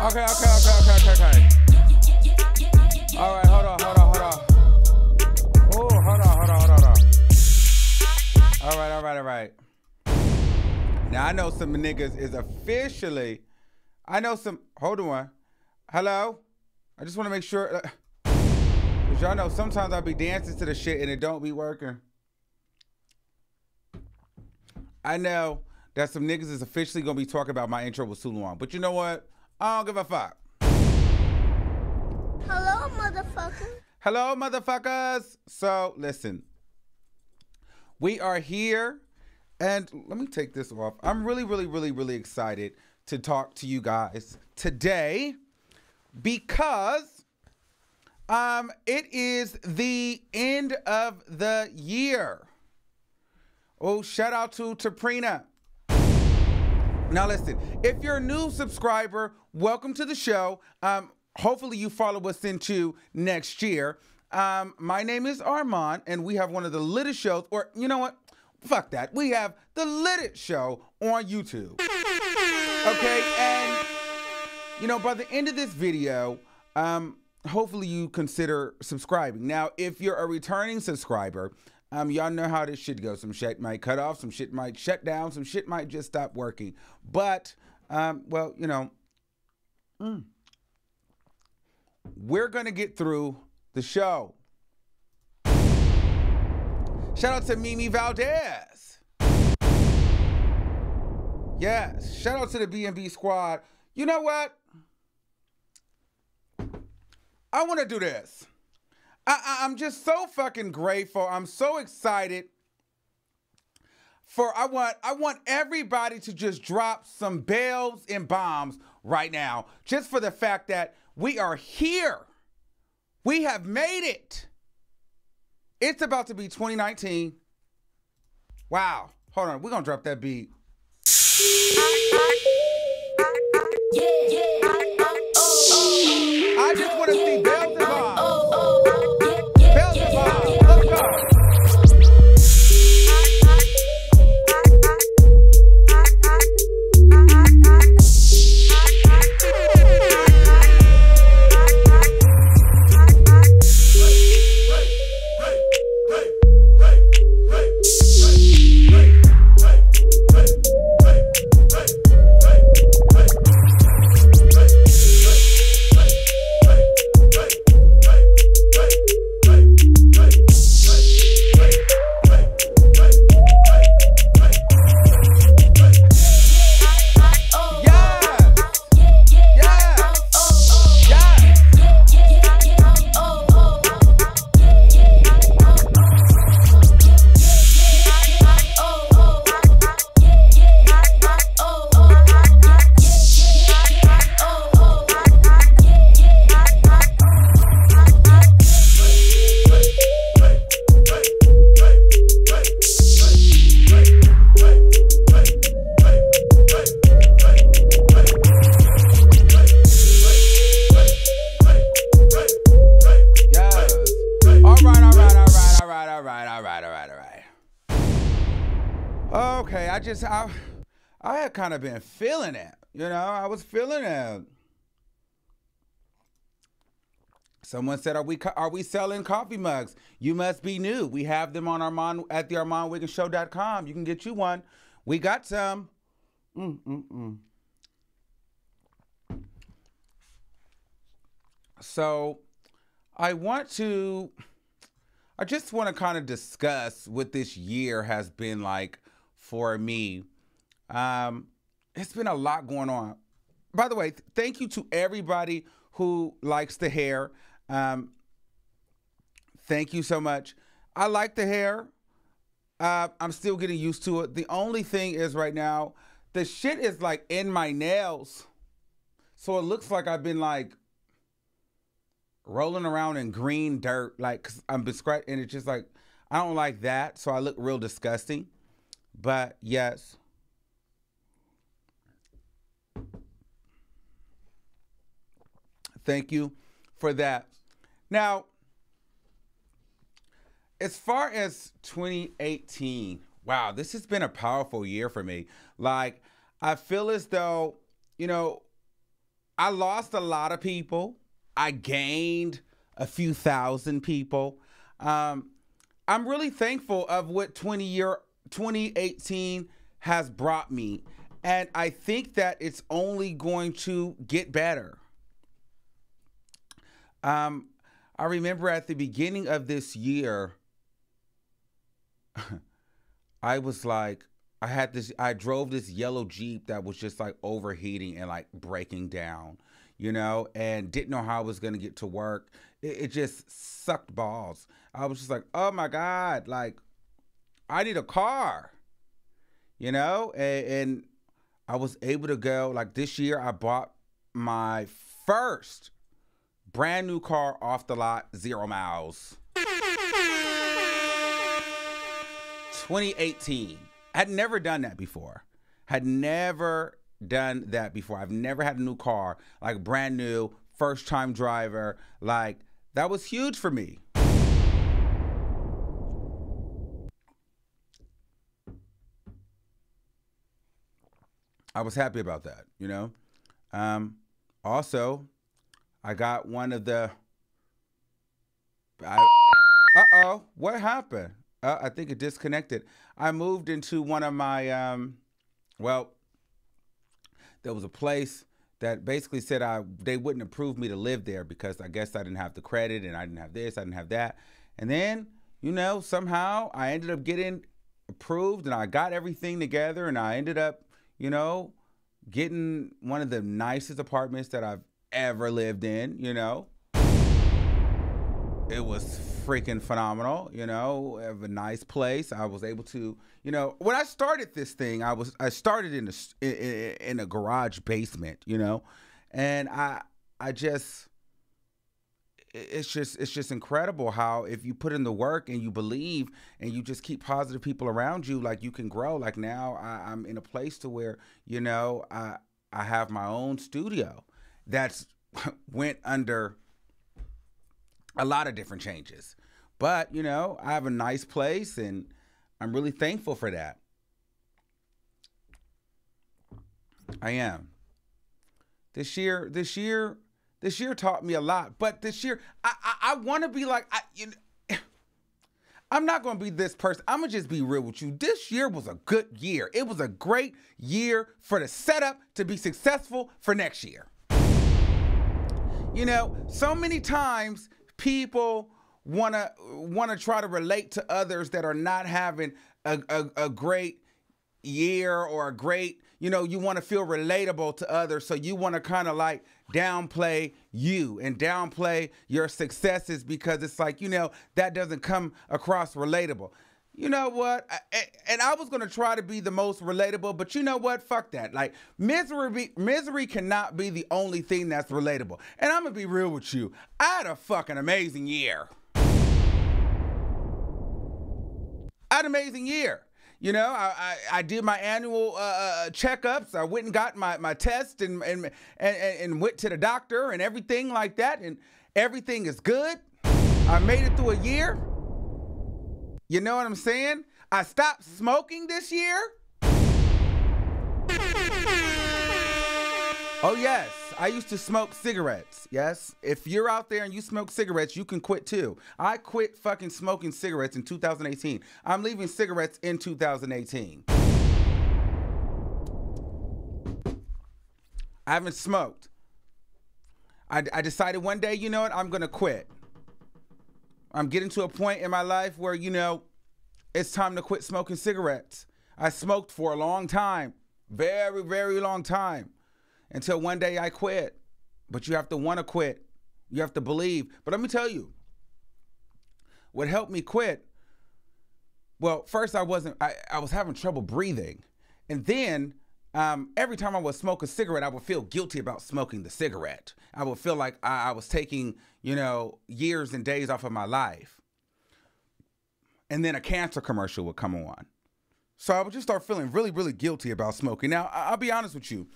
Okay. All right, hold on. Oh, hold on. All right. Now, I know some niggas is officially, hold on. Hello? I just want to make sure, because y'all know sometimes I'll be dancing to the shit and it don't be working. I know that some niggas is officially going to be talking about my intro was too long, but you know what? I don't give a fuck. Hello, motherfucker. Hello, motherfuckers. So, listen. We are here, and let me take this off. I'm really excited to talk to you guys today because it is the end of the year. Oh, shout out to Taprina. Now listen, if you're a new subscriber, welcome to the show. Hopefully you follow us into next year. My name is Armand, and we have one of the littest shows, or you know what? Fuck that. We have the littest show on YouTube. Okay, and you know, by the end of this video, hopefully you consider subscribing. Now, if you're a returning subscriber, y'all know how this shit goes. Some shit might cut off, some shit might shut down, some shit might just stop working. But, well, you know, we're going to get through the show. Shout out to Mimi Valdez. Yes, shout out to the B&B squad. You know what? I want to do this. I'm just so fucking grateful. I'm so excited for, I want everybody to just drop some bells and bombs right now, just for the fact that we are here. We have made it. It's about to be 2019. Wow. Hold on. We're going to drop that beat. I just want to see bells and bombs. Bells and bombs. Let's go. Okay, I had kind of been feeling it, you know, I was feeling it. Someone said, are we selling coffee mugs? You must be new. We have them on at thearmonwigginsshow.com. You can get you one. We got some. So I just want to kind of discuss what this year has been like for me. It's been a lot going on. By the way, thank you to everybody who likes the hair. Thank you so much. I like the hair. I'm still getting used to it. The only thing is right now, the shit is like in my nails. So it looks like I've been like rolling around in green dirt. Like, cause I'm been scratching, and it's just like, I don't like that. So I look real disgusting. But yes. Thank you for that. Now, as far as 2018, wow, this has been a powerful year for me. Like, I feel as though, you know, I lost a lot of people. I gained a few thousand people. I'm really thankful of what 2018 has brought me. And I think that it's only going to get better. I remember at the beginning of this year, I was like, I drove this yellow Jeep that was just like overheating and like breaking down, and didn't know how I was going to get to work. It just sucked balls. I was just like, oh my God, like, I need a car, and I was able to go. Like this year, I bought my first brand new car off the lot, 0 miles. 2018. Had never done that before. I've never had a new car, like brand new, first time driver. Like, that was huge for me. I was happy about that, Also, I got one of the. What happened? I think it disconnected. I moved into one of my. There was a place that basically said they wouldn't approve me to live there because I guess I didn't have the credit and I didn't have this, I didn't have that. And then, somehow I ended up getting approved and I got everything together and I ended up, getting one of the nicest apartments that I've ever lived in, It was freaking phenomenal, of a nice place. I was able to, when I started this thing, I started in a garage basement, and it's just incredible how if you put in the work and you believe and you just keep positive people around you, like you can grow. Like now I'm in a place to where, I have my own studio that's went under a lot of different changes. But, I have a nice place and I'm really thankful for that. I am. This year taught me a lot. But this year, I want to be like, I'm not going to be this person. I'm going to just be real with you. This year was a good year. It was a great year for the setup to be successful for next year. So many times people want to try to relate to others that are not having a great year or a great, you want to feel relatable to others. So you want to kind of like downplay you and downplay your successes because it's like, that doesn't come across relatable. You know what? And I was going to try to be the most relatable, but you know what? Fuck that. Like, misery cannot be the only thing that's relatable. And I'm going to be real with you. I had a fucking amazing year. I did my annual checkups. I went and got my test and went to the doctor and everything like that. And everything is good. I made it through a year. You know what I'm saying? I stopped smoking this year. Oh, yes. I used to smoke cigarettes. Yes. If you're out there and you smoke cigarettes, you can quit too. I quit fucking smoking cigarettes in 2018. I'm leaving cigarettes in 2018. I haven't smoked. I decided one day, you know what? I'm going to quit. I'm getting to a point in my life where, it's time to quit smoking cigarettes. I smoked for a long time, very, very long time, until one day I quit. But you have to want to quit. You have to believe. But let me tell you, what helped me quit, well, first I was having trouble breathing. And then every time I would smoke a cigarette, I would feel guilty about smoking the cigarette. I would feel like I was taking, years and days off of my life. And then a cancer commercial would come on. So I would just start feeling really, really guilty about smoking. Now, I'll be honest with you.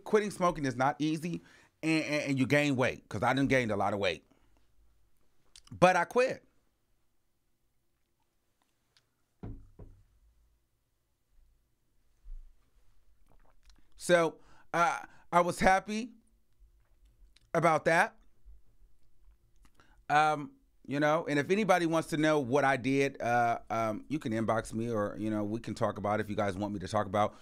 Quitting smoking is not easy, and you gain weight, because I done gained a lot of weight. But I quit. So I was happy about that. You know, and if anybody wants to know what I did, you can inbox me, or we can talk about it if you guys want me to talk about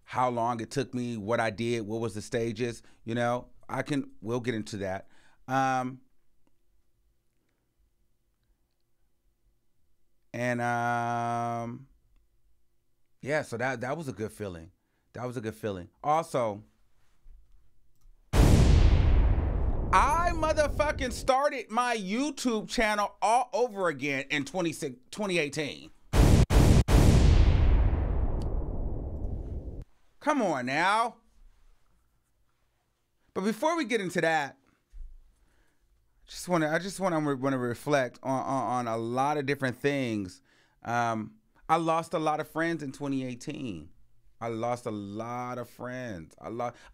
how long it took me, what I did, what was the stages. We'll get into that. And yeah, so that was a good feeling. That was a good feeling. Also, I motherfucking started my YouTube channel all over again in 2018. Come on now. But before we get into that, I just want to reflect on a lot of different things. I lost a lot of friends in 2018. I lost a lot of friends.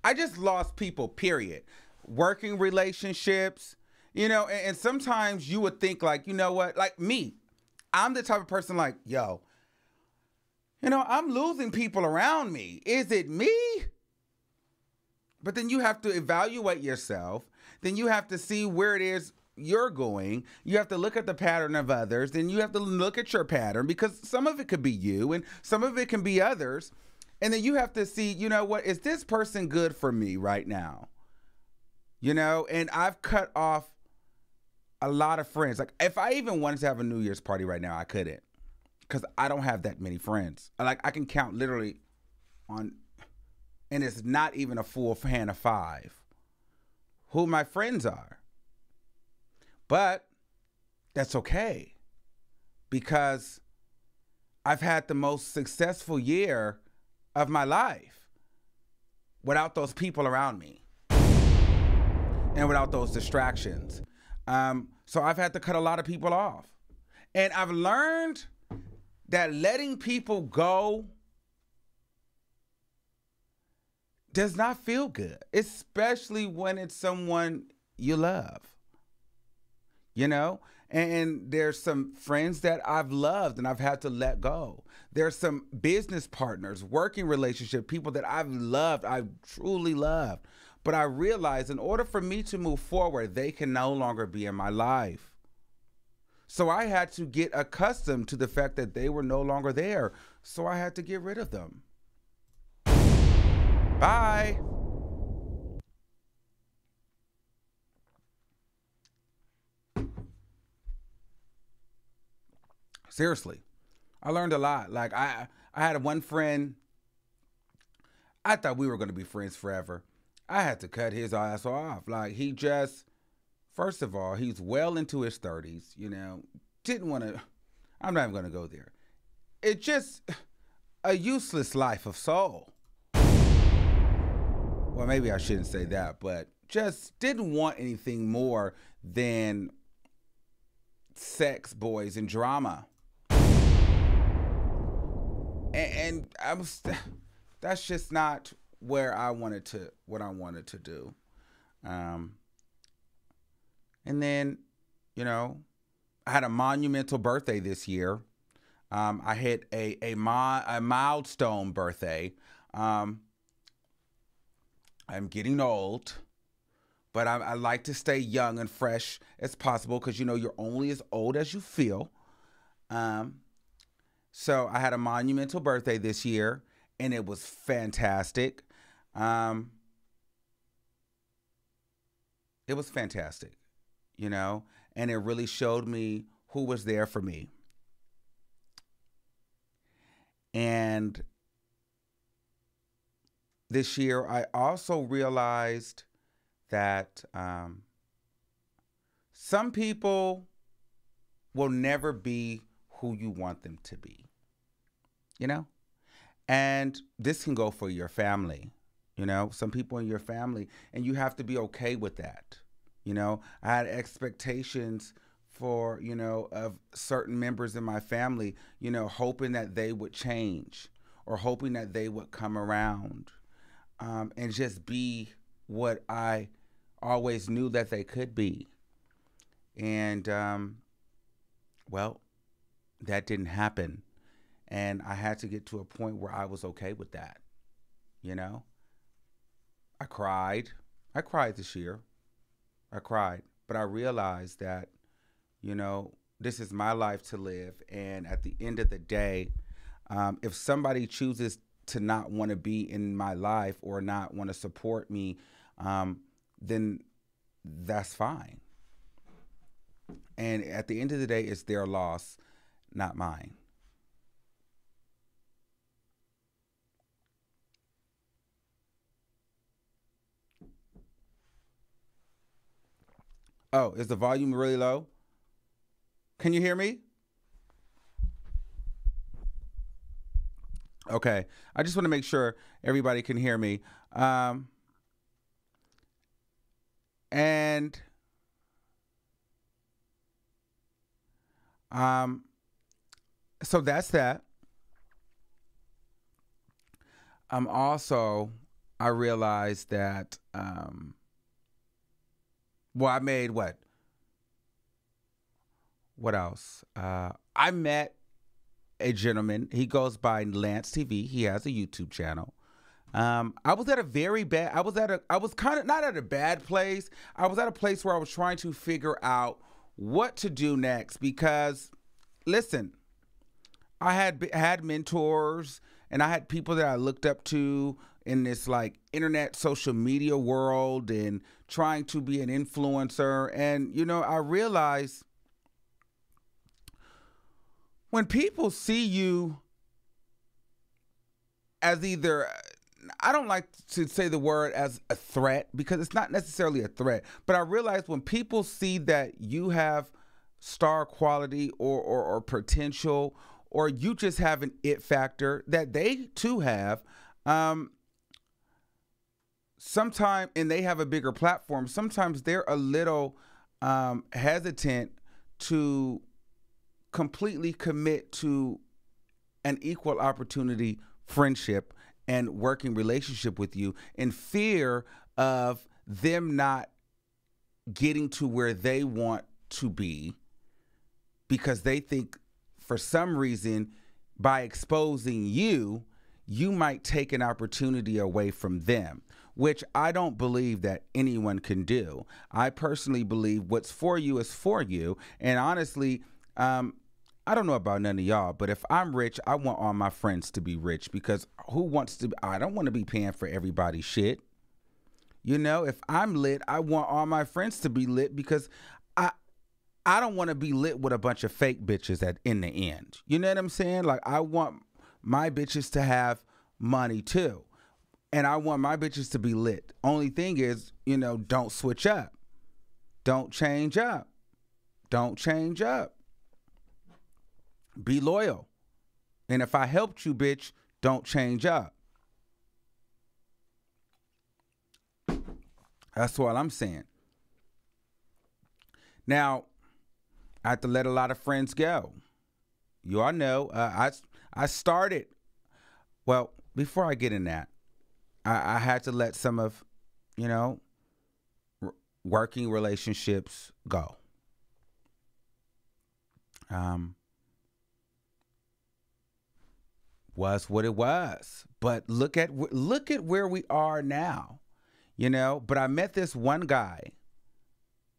I just lost people, period. Working relationships, and sometimes you would think like, you know what, like me, I'm the type of person like, yo, I'm losing people around me. Is it me? But then you have to evaluate yourself. Then you have to see where it is you're going. You have to look at the pattern of others. Then you have to look at your pattern, because some of it could be you and some of it can be others. And then you have to see, what, is this person good for me right now? And I've cut off a lot of friends. Like, if I even wanted to have a New Year's party right now, I couldn't, because I don't have that many friends. Like, I can count literally on, and it's not even a full hand of 5, who my friends are. But that's okay, because I've had the most successful year of my life without those people around me and without those distractions. So I've had to cut a lot of people off. And I've learned that letting people go does not feel good, especially when it's someone you love. And there's some friends that I've loved and I've had to let go. There's some business partners, working relationship, people that I've loved, I've truly loved. But I realized in order for me to move forward, they can no longer be in my life. So I had to get accustomed to the fact that they were no longer there. So I had to get rid of them. Bye. Seriously, I learned a lot. Like, I had one friend, I thought we were going to be friends forever. I had to cut his ass off. Like, first of all, he's well into his 30s, didn't want to, I'm not even going to go there. It's just a useless life of soul. Well, maybe I shouldn't say that, but just didn't want anything more than sex, boys, and drama. And that's just not what I wanted to do. And then, I had a monumental birthday this year. I hit a milestone birthday. I'm getting old, but I like to stay young and fresh as possible, because you're only as old as you feel. So I had a monumental birthday this year, and it was fantastic. It was fantastic, and it really showed me who was there for me. And this year, I also realized that some people will never be who you want them to be, And this can go for your family, some people in your family, and you have to be okay with that. I had expectations for, of certain members in my family, hoping that they would change or hoping that they would come around and just be what I always knew that they could be. And, well, that didn't happen. And I had to get to a point where I was okay with that. I cried. I cried this year. I cried. But I realized that, you know, this is my life to live. And at the end of the day, if somebody chooses to not want to be in my life or not want to support me, then that's fine. And at the end of the day, it's their loss, not mine. Oh, is the volume really low? Can you hear me? Okay. I just want to make sure everybody can hear me. And um, so that's that. Also, I realized that, well, I made what? What else? I met a gentleman. He goes by Lance TV. He has a YouTube channel. I was at a very bad, I was kind of not at a bad place. I was at a place where I was trying to figure out what to do next because, listen, I had mentors and I had people that I looked up to in this like internet social media world and trying to be an influencer. And, you know, I realized when people see you as either, I don't like to say the word as a threat because it's not necessarily a threat, but I realize when people see that you have star quality or potential, or you just have an it factor that they too have, sometimes, and they have a bigger platform, sometimes they're a little hesitant to completely commit to an equal opportunity friendship and working relationship with you in fear of them not getting to where they want to be because they think for some reason by exposing you, you might take an opportunity away from them, which I don't believe that anyone can do. I personally believe what's for you is for you. And honestly, I don't know about none of y'all, but if I'm rich, I want all my friends to be rich because who wants to? I don't want to be paying for everybody's shit. You know, if I'm lit, I want all my friends to be lit because I don't want to be lit with a bunch of fake bitches in the end. You know what I'm saying? Like I want my bitches to have money too. And I want my bitches to be lit. Only thing is, you know, don't switch up. Don't change up. Don't change up. Be loyal. And if I helped you, bitch, don't change up. That's what I'm saying. Now, I have to let a lot of friends go. You all know, I started, well, before I get in that, I had to let some of, you know, working relationships go. Was what it was. But look at where we are now, you know. But I met this one guy,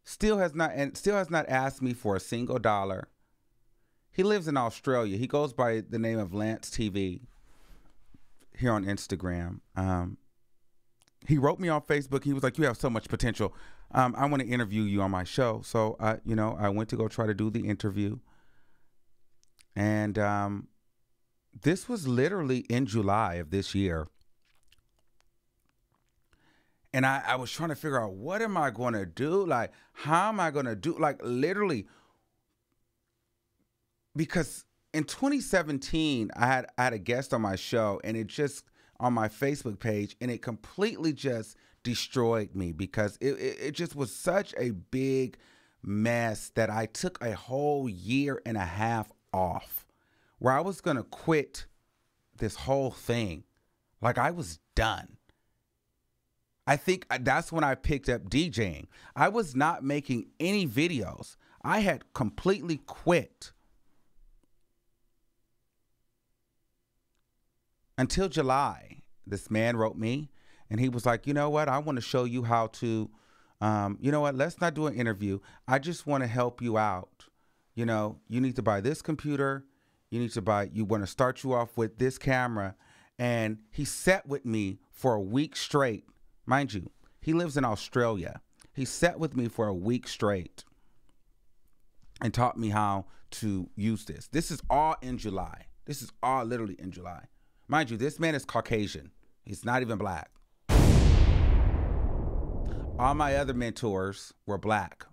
still has not asked me for a single dollar. He lives in Australia. He goes by the name of Lance TV here on Instagram. He wrote me on Facebook. He was like, "You have so much potential. I want to interview you on my show." So you know, I went to go try to do the interview, and this was literally in July of this year. And I was trying to figure out, what am I going to do? Like, how am I going to do? Like, literally, because in 2017, I had a guest on my show, and it just, on my Facebook page, and it completely just destroyed me because it just was such a big mess that I took a whole year and a half off, where I was going to quit this whole thing. Like, I was done. I think that's when I picked up DJing. I was not making any videos. I had completely quit. Until July, this man wrote me And he was like, you know what? I want to show you how to, you know what? Let's not do an interview. I just want to help you out. You know, you need to buy this computer. You want to start you off with this camera. And he sat with me for a week straight. Mind you, he lives in Australia. He sat with me for a week straight and taught me how to use this. This is all in July. This is all literally in July. Mind you, this man is Caucasian. He's not even black. All my other mentors were black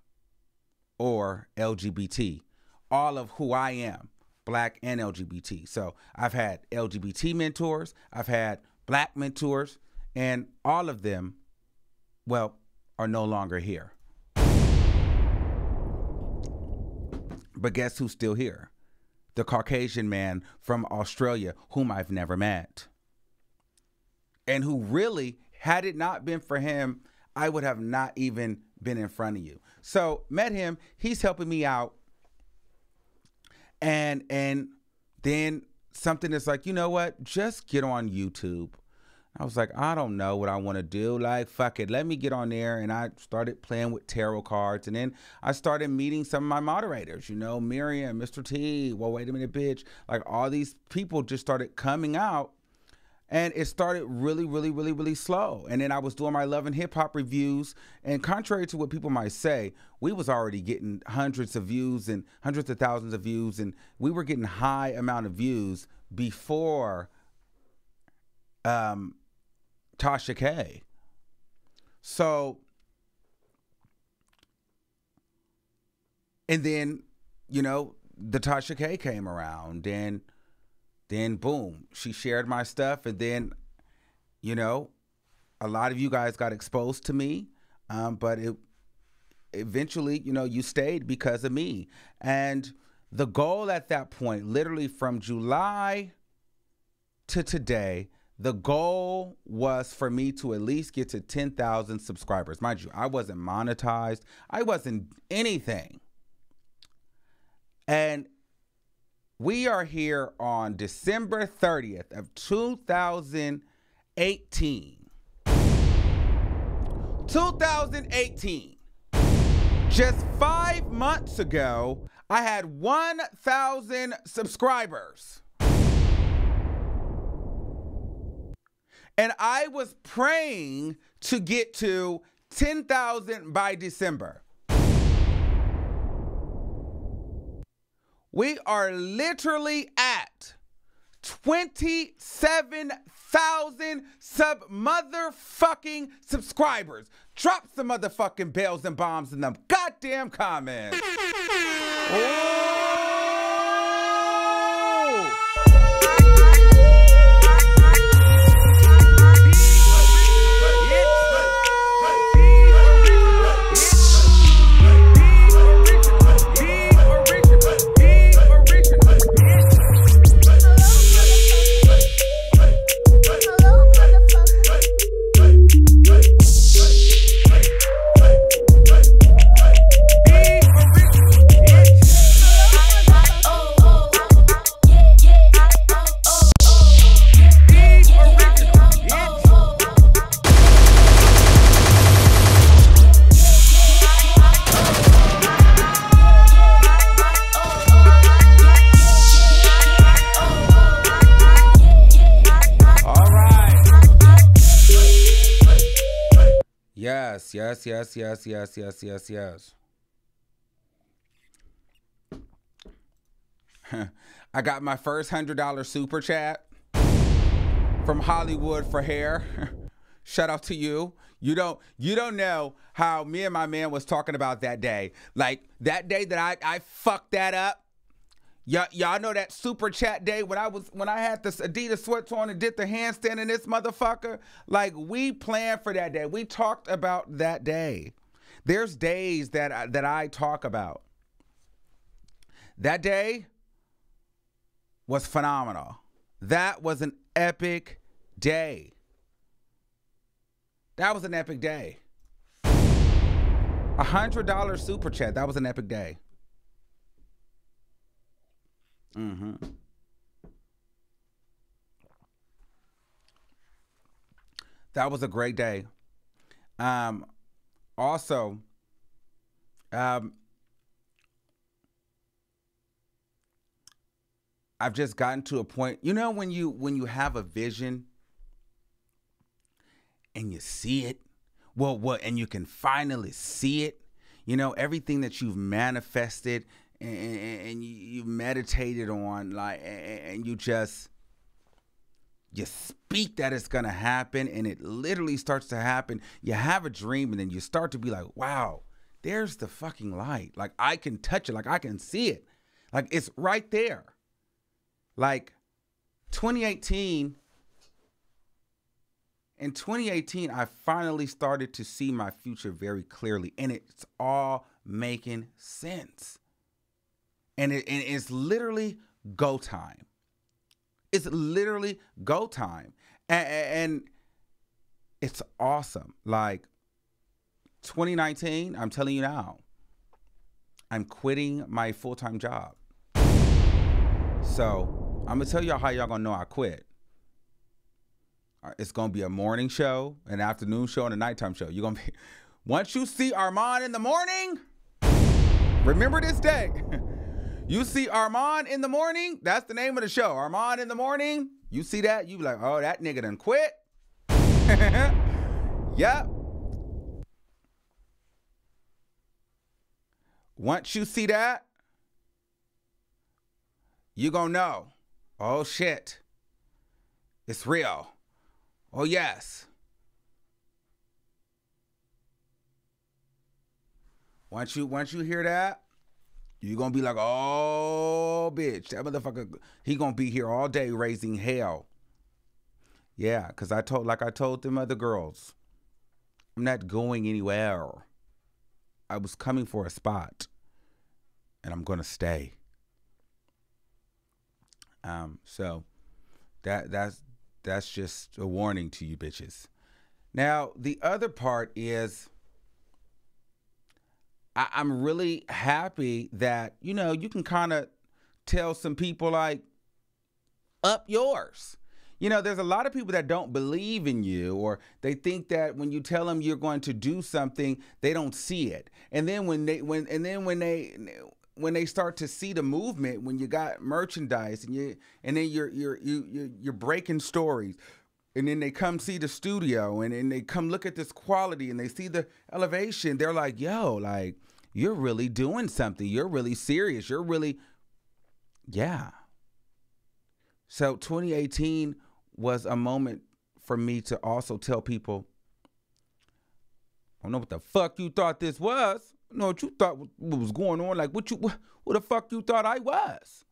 or LGBT. All of who I am, black and LGBT. So I've had LGBT mentors, I've had black mentors, and all of them, well, are no longer here. But guess who's still here? The Caucasian man from Australia whom I've never met. And who really, had it not been for him, I would have not even been in front of you. So met him, he's helping me out. And then something is like, you know what? Just get on YouTube. I was like, I don't know what I want to do. Like, fuck it. Let me get on there. And I started playing with tarot cards. And then I started meeting some of my moderators, you know, Miriam, Mr. T. Well, wait a minute, bitch. Like, all these people just started coming out. And it started really, really, really, really slow. And then I was doing my Love and Hip Hop reviews. And contrary to what people might say, we was already getting hundreds of views and hundreds of thousands of views. And we were getting high amount of views before Tasha K. So, and then, you know, the Tasha K came around, and then boom, she shared my stuff. And then, you know, a lot of you guys got exposed to me. But it eventually, you know, you stayed because of me. And the goal at that point, literally from July to today, the goal was for me to at least get to 10,000 subscribers. Mind you, I wasn't monetized. I wasn't anything. And we are here on December 30th of 2018. 2018. Just 5 months ago, I had 1,000 subscribers. And I was praying to get to 10,000 by December. We are literally at 27,000 motherfucking subscribers. Drop some motherfucking bells and bombs in them goddamn comments. Oh! Yes. I got my first $100 super chat from Hollywood for hair. Shout out to you. You don't know how me and my man was talking about that day. Like that day that I fucked that up. Y'all know that super chat day when I had this Adidas sweats on and did the handstand in this motherfucker? Like, we planned for that day. We talked about that day. There's days that I talk about. That day was phenomenal. That was an epic day. That was an epic day. $100 super chat. That was an epic day. that was a great day. Also, I've just gotten to a point, when you have a vision and you see it, and you can finally see it, everything that you've manifested and you meditated on, like, and you speak that it's gonna happen, and it literally starts to happen. You have a dream, and then you start to be like, wow, there's the fucking light. Like, I can touch it. Like, I can see it. Like, it's right there. Like, 2018, in 2018, I finally started to see my future very clearly, and it's all making sense. And it's literally go time. It's literally go time. And it's awesome. Like, 2019, I'm telling you now, I'm quitting my full-time job. So I'm going to tell y'all how y'all going to know I quit. It's going to be a morning show, an afternoon show, and a nighttime show. You're going to be, once you see Armand in the morning, remember this day. You see Armand in the morning, that's the name of the show. Armand in the morning, you see that, you be like, oh, that nigga done quit. Yep. Once you see that, you gonna know, oh shit, it's real. Oh yes. Once you hear that, you gonna be like, oh bitch, that motherfucker, he gonna be here all day raising hell. Yeah, cause I told them other girls, I'm not going anywhere. I was coming for a spot, and I'm gonna stay. So that's just a warning to you bitches. Now, the other part is I'm really happy that, you can kind of tell some people, like, up yours. There's a lot of people that don't believe in you, or they think that when you tell them you're going to do something, they don't see it. And then when they start to see the movement, when you got merchandise and then you're breaking stories, and then they come see the studio and they come look at this quality and they see the elevation, they're like, yo, like, you're really doing something. You're really serious. You're really, yeah. So 2018 was a moment for me to also tell people, I don't know what the fuck you thought this was. I don't know what you thought what was going on. Like, what the fuck you thought I was?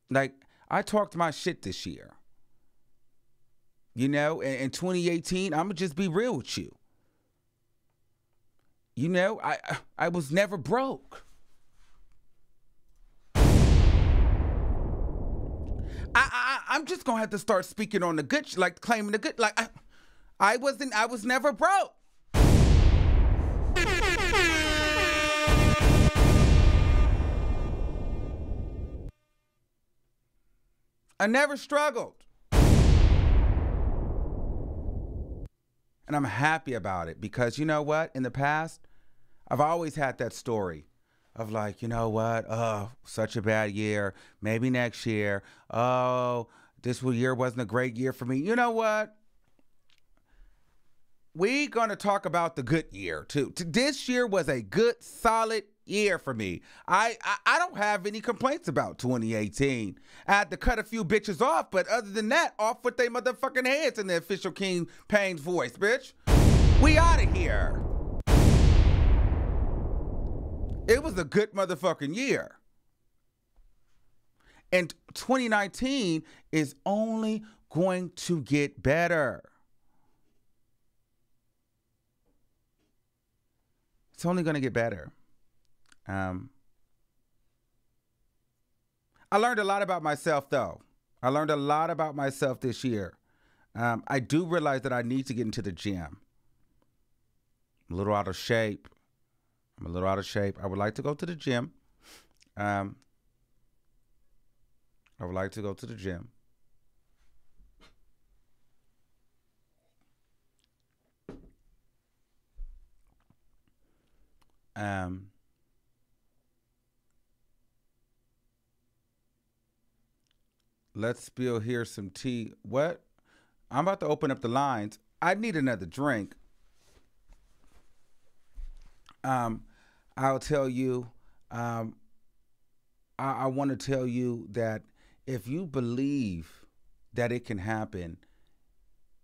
Like, I talked my shit this year. In 2018, I'm gonna just be real with you. I was never broke. I'm just gonna have to start speaking on the good, like claiming the good. Like, I was never broke. I never struggled. And I'm happy about it, because you know what? In the past, I've always had that story of, like, you know what? Oh, such a bad year. Maybe next year. Oh, this year wasn't a great year for me. You know what? We're going to talk about the good year, too. This year was a good, solid year for me. I don't have any complaints about 2018. I had to cut a few bitches off, but other than that, off with their motherfucking heads in the official King Payne's voice, bitch. We out of here. It was a good motherfucking year. And 2019 is only going to get better. It's only going to get better. I learned a lot about myself, though. I learned a lot about myself this year. I do realize that I need to get into the gym. I'm a little out of shape. I would like to go to the gym. Um, let's spill here some tea. What? I'm about to open up the lines. I need another drink. Um, I'll tell you. Um, I want to tell you that if you believe that it can happen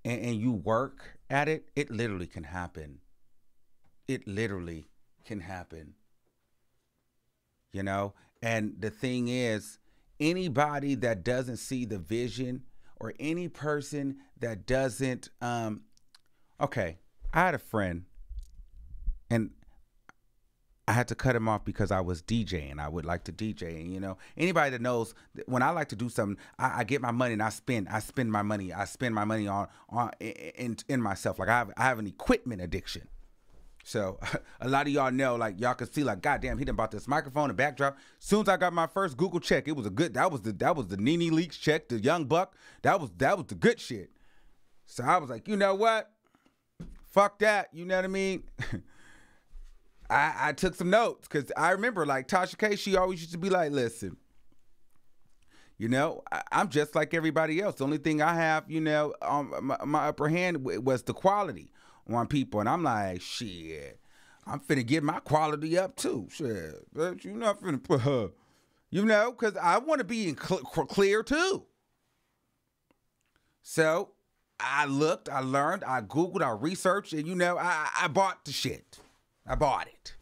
and you work at it, it literally can happen. It literally can happen. You know? And the thing is, anybody that doesn't see the vision or any person that doesn't, okay, I had a friend and I had to cut him off because I was DJing. I would like to DJ, and anybody that knows when I like to do something, I get my money and I spend my money. I spend my money on in myself. Like I have an equipment addiction. So a lot of y'all know, like y'all can see, like goddamn, he done bought this microphone and backdrop. Soon as I got my first Google check, it was a good. That was the Nene Leaks check, the Young Buck. That was the good shit. So I was like, you know what? Fuck that. You know what I mean? I took some notes because I remember like Tasha K, she always used to be like, listen, I'm just like everybody else. The only thing I have, my upper hand was the quality on people. And I'm like, shit, I'm finna get my quality up too. Shit, but you not finna put her, because I want to be clear too. So I looked, I learned, I Googled, I researched, and I bought the shit. I bought it,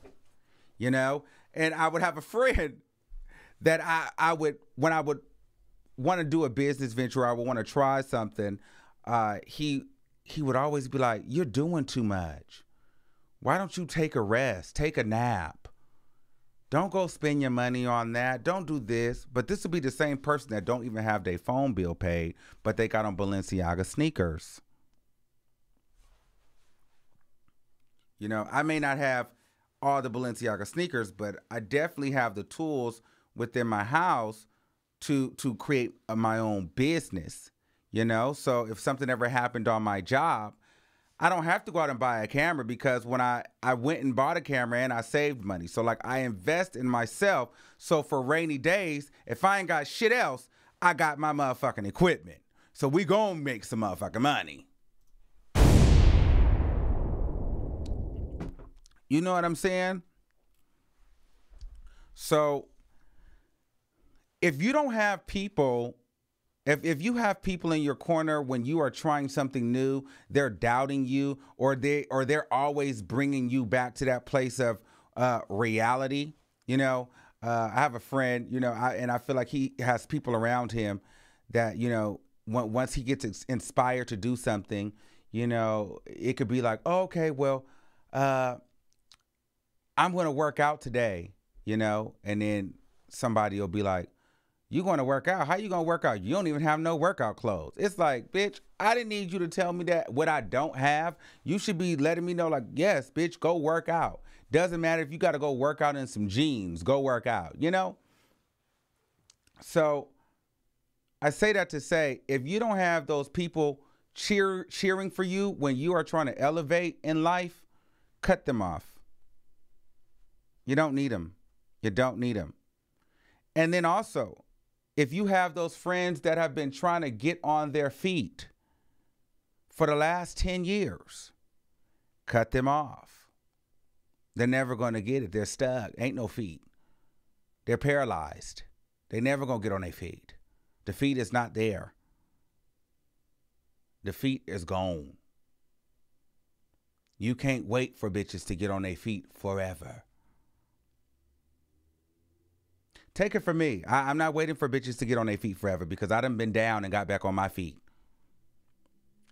and I would have a friend that I would, when I would want to do a business venture, I would want to try something. He would always be like, you're doing too much. Why don't you take a rest, take a nap? Don't go spend your money on that. Don't do this. But this would be the same person that don't even have their phone bill paid, but they got on Balenciaga sneakers. I may not have all the Balenciaga sneakers, but I definitely have the tools within my house to create my own business, So if something ever happened on my job, I don't have to go out and buy a camera because when I went and bought a camera and I saved money. So like I invest in myself. So for rainy days, if I ain't got shit else, I got my motherfucking equipment. So we gonna make some motherfucking money. You know what I'm saying? So if you don't have people, if you have people in your corner when you are trying something new, they're doubting you, or they're always bringing you back to that place of reality. I have a friend, and I feel like he has people around him that once he gets inspired to do something, it could be like, oh, okay, well, I'm going to work out today, and then somebody will be like, you going to work out? How you going to work out? You don't even have no workout clothes. It's like, bitch, I didn't need you to tell me that what I don't have. You should be letting me know like, yes, bitch, go work out. Doesn't matter if you got to go work out in some jeans, go work out, So I say that to say, if you don't have those people cheering for you when you are trying to elevate in life, cut them off. You don't need them. You don't need them. And then also, if you have those friends that have been trying to get on their feet for the last 10 years, cut them off. They're never going to get it. They're stuck. Ain't no feet. They're paralyzed. They never going to get on their feet. The feet is not there. The feet is gone. You can't wait for bitches to get on their feet forever. Take it from me. I'm not waiting for bitches to get on their feet forever because I done been down and got back on my feet.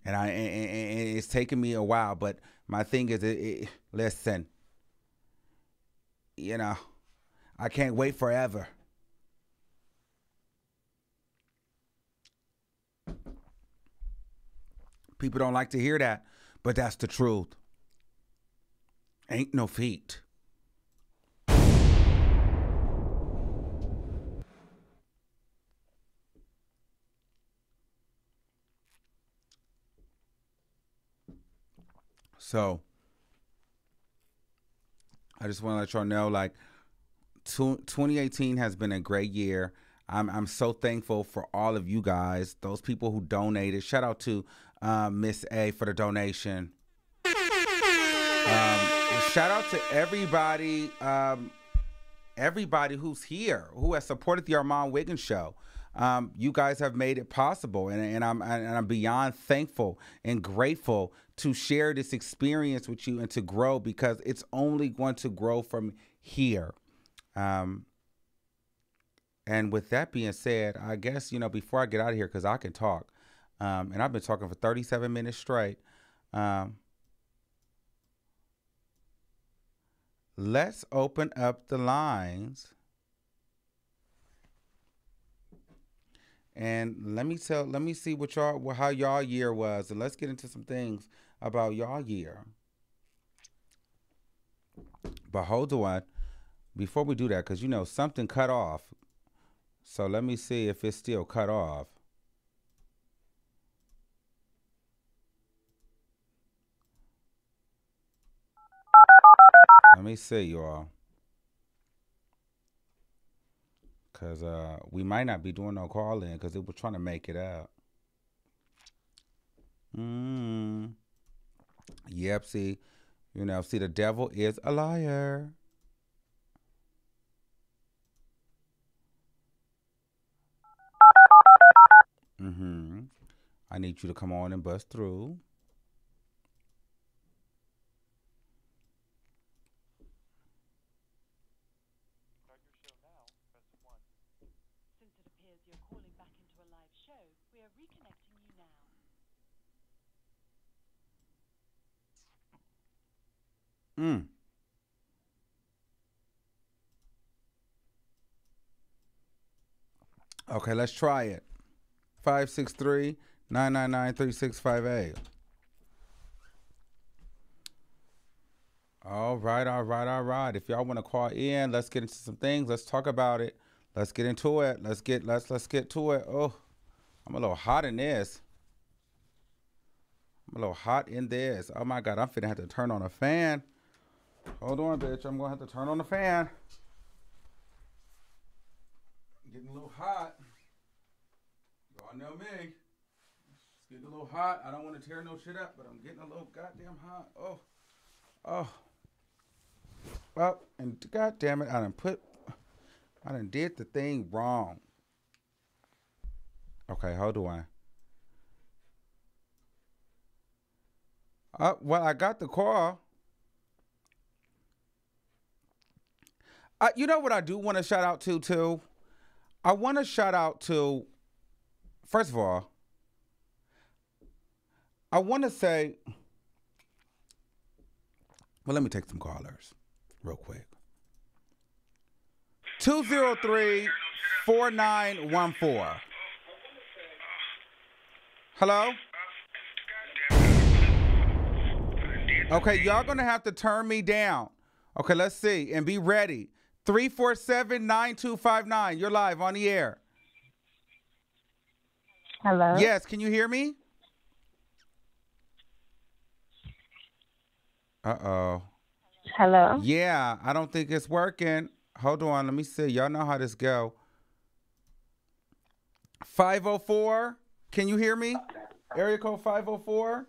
And it's taken me a while, but my thing is, listen, I can't wait forever. People don't like to hear that, but that's the truth. Ain't no feet. So I just want to let y'all know, like, 2018 has been a great year. I'm so thankful for all of you guys, those people who donated. Shout out to Miss A for the donation. Shout out to everybody who's here, who has supported the Armand Wiggins Show. You guys have made it possible, and I'm beyond thankful and grateful to share this experience with you and to grow, because it's only going to grow from here. And with that being said, I guess, before I get out of here, because I can talk, and I've been talking for 37 minutes straight. Let's open up the lines. And let me see how y'all year was, and let's get into some things about y'all year. But hold on, before we do that, because something cut off. So let me see if it's still cut off. Let me see, y'all. Because we might not be doing no call-in because it was trying to make it out. Yep, see, the devil is a liar. I need you to come on and bust through. Okay, let's try it. 563-999-3658. All right. If y'all want to call in, let's get into some things. Let's talk about it. Let's get into it. Let's get to it. Oh, I'm a little hot in this. Oh my God, I'm finna have to turn on a fan. Hold on, bitch. I'm gonna have to turn on the fan. Getting a little hot. Y'all know me. It's getting a little hot. I don't want to tear no shit up, but I'm getting a little goddamn hot. Oh. Well, and goddamn it, I done did the thing wrong. Okay, hold on. Well, I got the call. You know what I do want to shout out to, too? I want to shout out to, first of all, I want to say, well, let me take some callers real quick. 203-4914. Hello? Okay, y'all going to have to turn me down. Okay, let's see. And be ready. 347-9259. You're live on the air. Hello? Yes, can you hear me? Uh-oh. Hello? Yeah, I don't think it's working. Hold on, let me see. Y'all know how this go. 504. Can you hear me? Area code 504.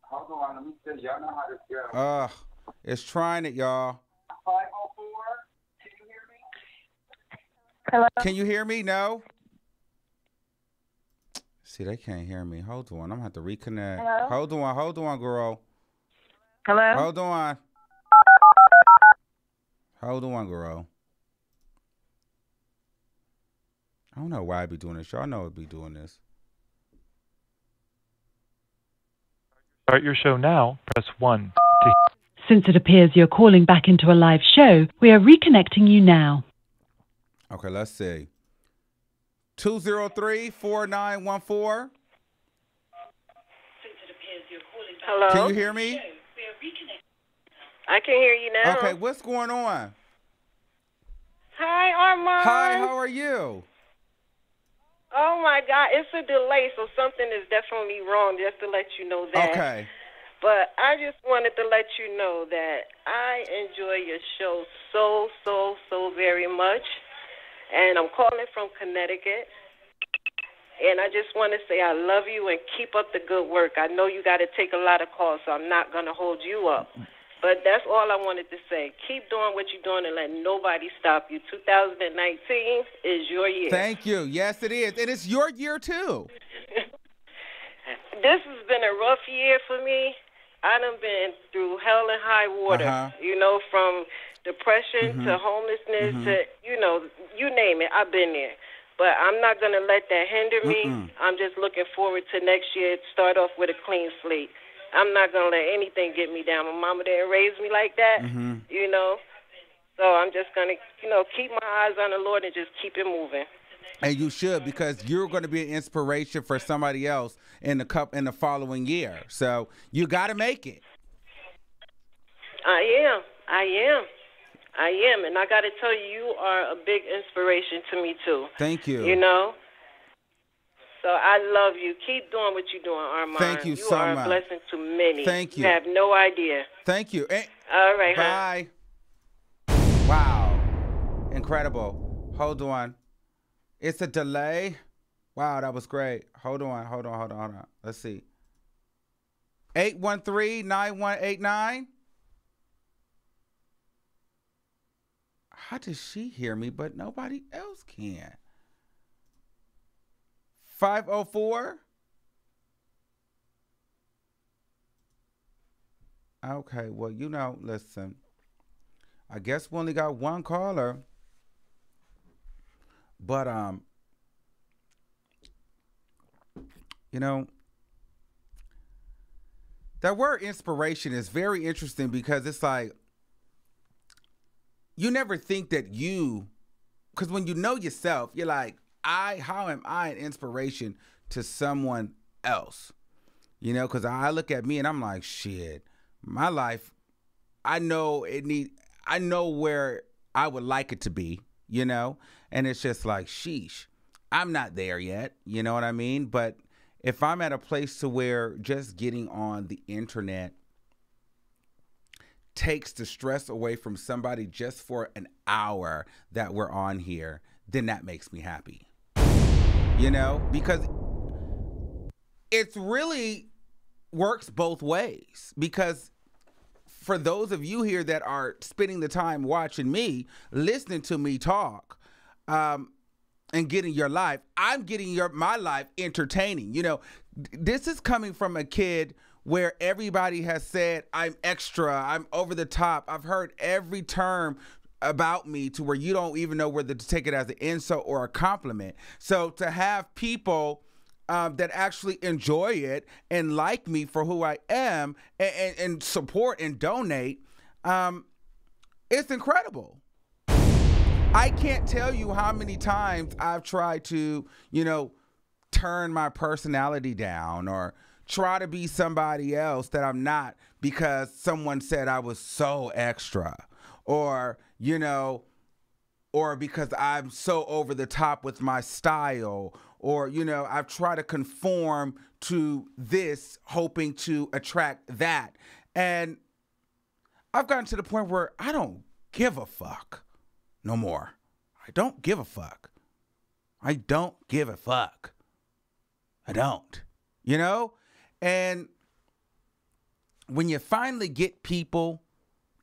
Hold on, let me see. Y'all know how this goes. It's trying it, y'all. 504. Can you hear me? Hello? Can you hear me? No? See, they can't hear me. Hold on. I'm going to have to reconnect. Hello? Hold on, girl. Hello? Hold on, girl. I don't know why I be doing this. Y'all know I be doing this. Start your show now. Press 1. Since it appears you're calling back into a live show, we are reconnecting you now. Okay, let's see. 203-4914. Hello? Can you hear me? I can hear you now. Okay, what's going on? Hi, Armand. Hi, how are you? Oh, my God. It's a delay, so something is definitely wrong, just to let you know that. Okay. But I just wanted to let you know that I enjoy your show so very much. And I'm calling from Connecticut. And I just want to say I love you and keep up the good work. I know you got to take a lot of calls, so I'm not going to hold you up. But that's all I wanted to say. Keep doing what you're doing and let nobody stop you. 2019 is your year. Thank you. Yes, it is. And it's your year, too. This has been a rough year for me. I done been through hell and high water, you know, from depression to homelessness to, you know, you name it, I've been there. But I'm not going to let that hinder me. I'm just looking forward to next year to start off with a clean slate. I'm not going to let anything get me down. My mama didn't raise me like that, you know. So I'm just going to, you know, keep my eyes on the Lord and just keep it moving. And you should, because you're going to be an inspiration for somebody else in the following year. So you got to make it. I am. And I got to tell you, you are a big inspiration to me, too. Thank you. You know? So I love you. Keep doing what you're doing, Armand. Thank you so much. You are a blessing to many. Thank you. You have no idea. Thank you. All right, bye. Wow. Incredible. Hold on. It's a delay. Wow, that was great. Hold on. Let's see. 813-9189. How does she hear me, but nobody else can? 504. Okay, well, you know, listen. I guess we only got one caller. But, you know, that word inspiration is very interesting because it's like, you never think that because when you know yourself, you're like, how am I an inspiration to someone else? You know, because I look at me and I'm like, shit, my life, I know where I would like it to be, you know? And it's just like, sheesh, I'm not there yet, you know what I mean? But if I'm at a place to where just getting on the internet takes the stress away from somebody just for an hour that we're on here, then that makes me happy. You know, because it really works both ways. Because for those of you here that are spending the time watching me, listening to me talk, and getting your life, I'm getting my life entertaining. You know, this is coming from a kid where everybody has said I'm extra, I'm over the top. I've heard every term about me to where you don't even know whether to take it as an insult or a compliment. So to have people that actually enjoy it and like me for who I am and support and donate, it's incredible. I can't tell you how many times I've tried to, you know, turn my personality down or try to be somebody else that I'm not because someone said I was so extra, or, you know, or because I'm so over the top with my style, or, you know, I've tried to conform to this hoping to attract that. And I've gotten to the point where I don't give a fuck no more. I don't give a fuck. I don't give a fuck. I don't, you know? And when you finally get people,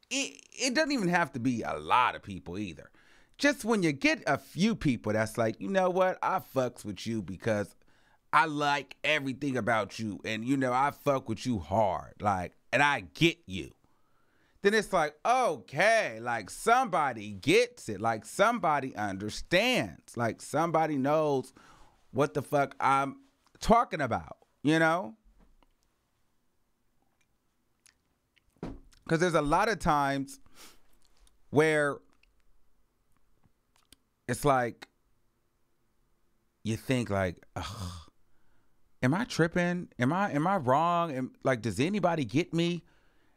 it doesn't even have to be a lot of people either. Just when you get a few people that's like, you know what? I fucks with you because I like everything about you. And, you know, I fuck with you hard. Like, and I get you. Then it's like, okay, like somebody gets it. Like somebody understands. Like somebody knows what the fuck I'm talking about, you know? Because there's a lot of times where it's like, you think like, ugh, am I tripping? Am I wrong? Like, does anybody get me?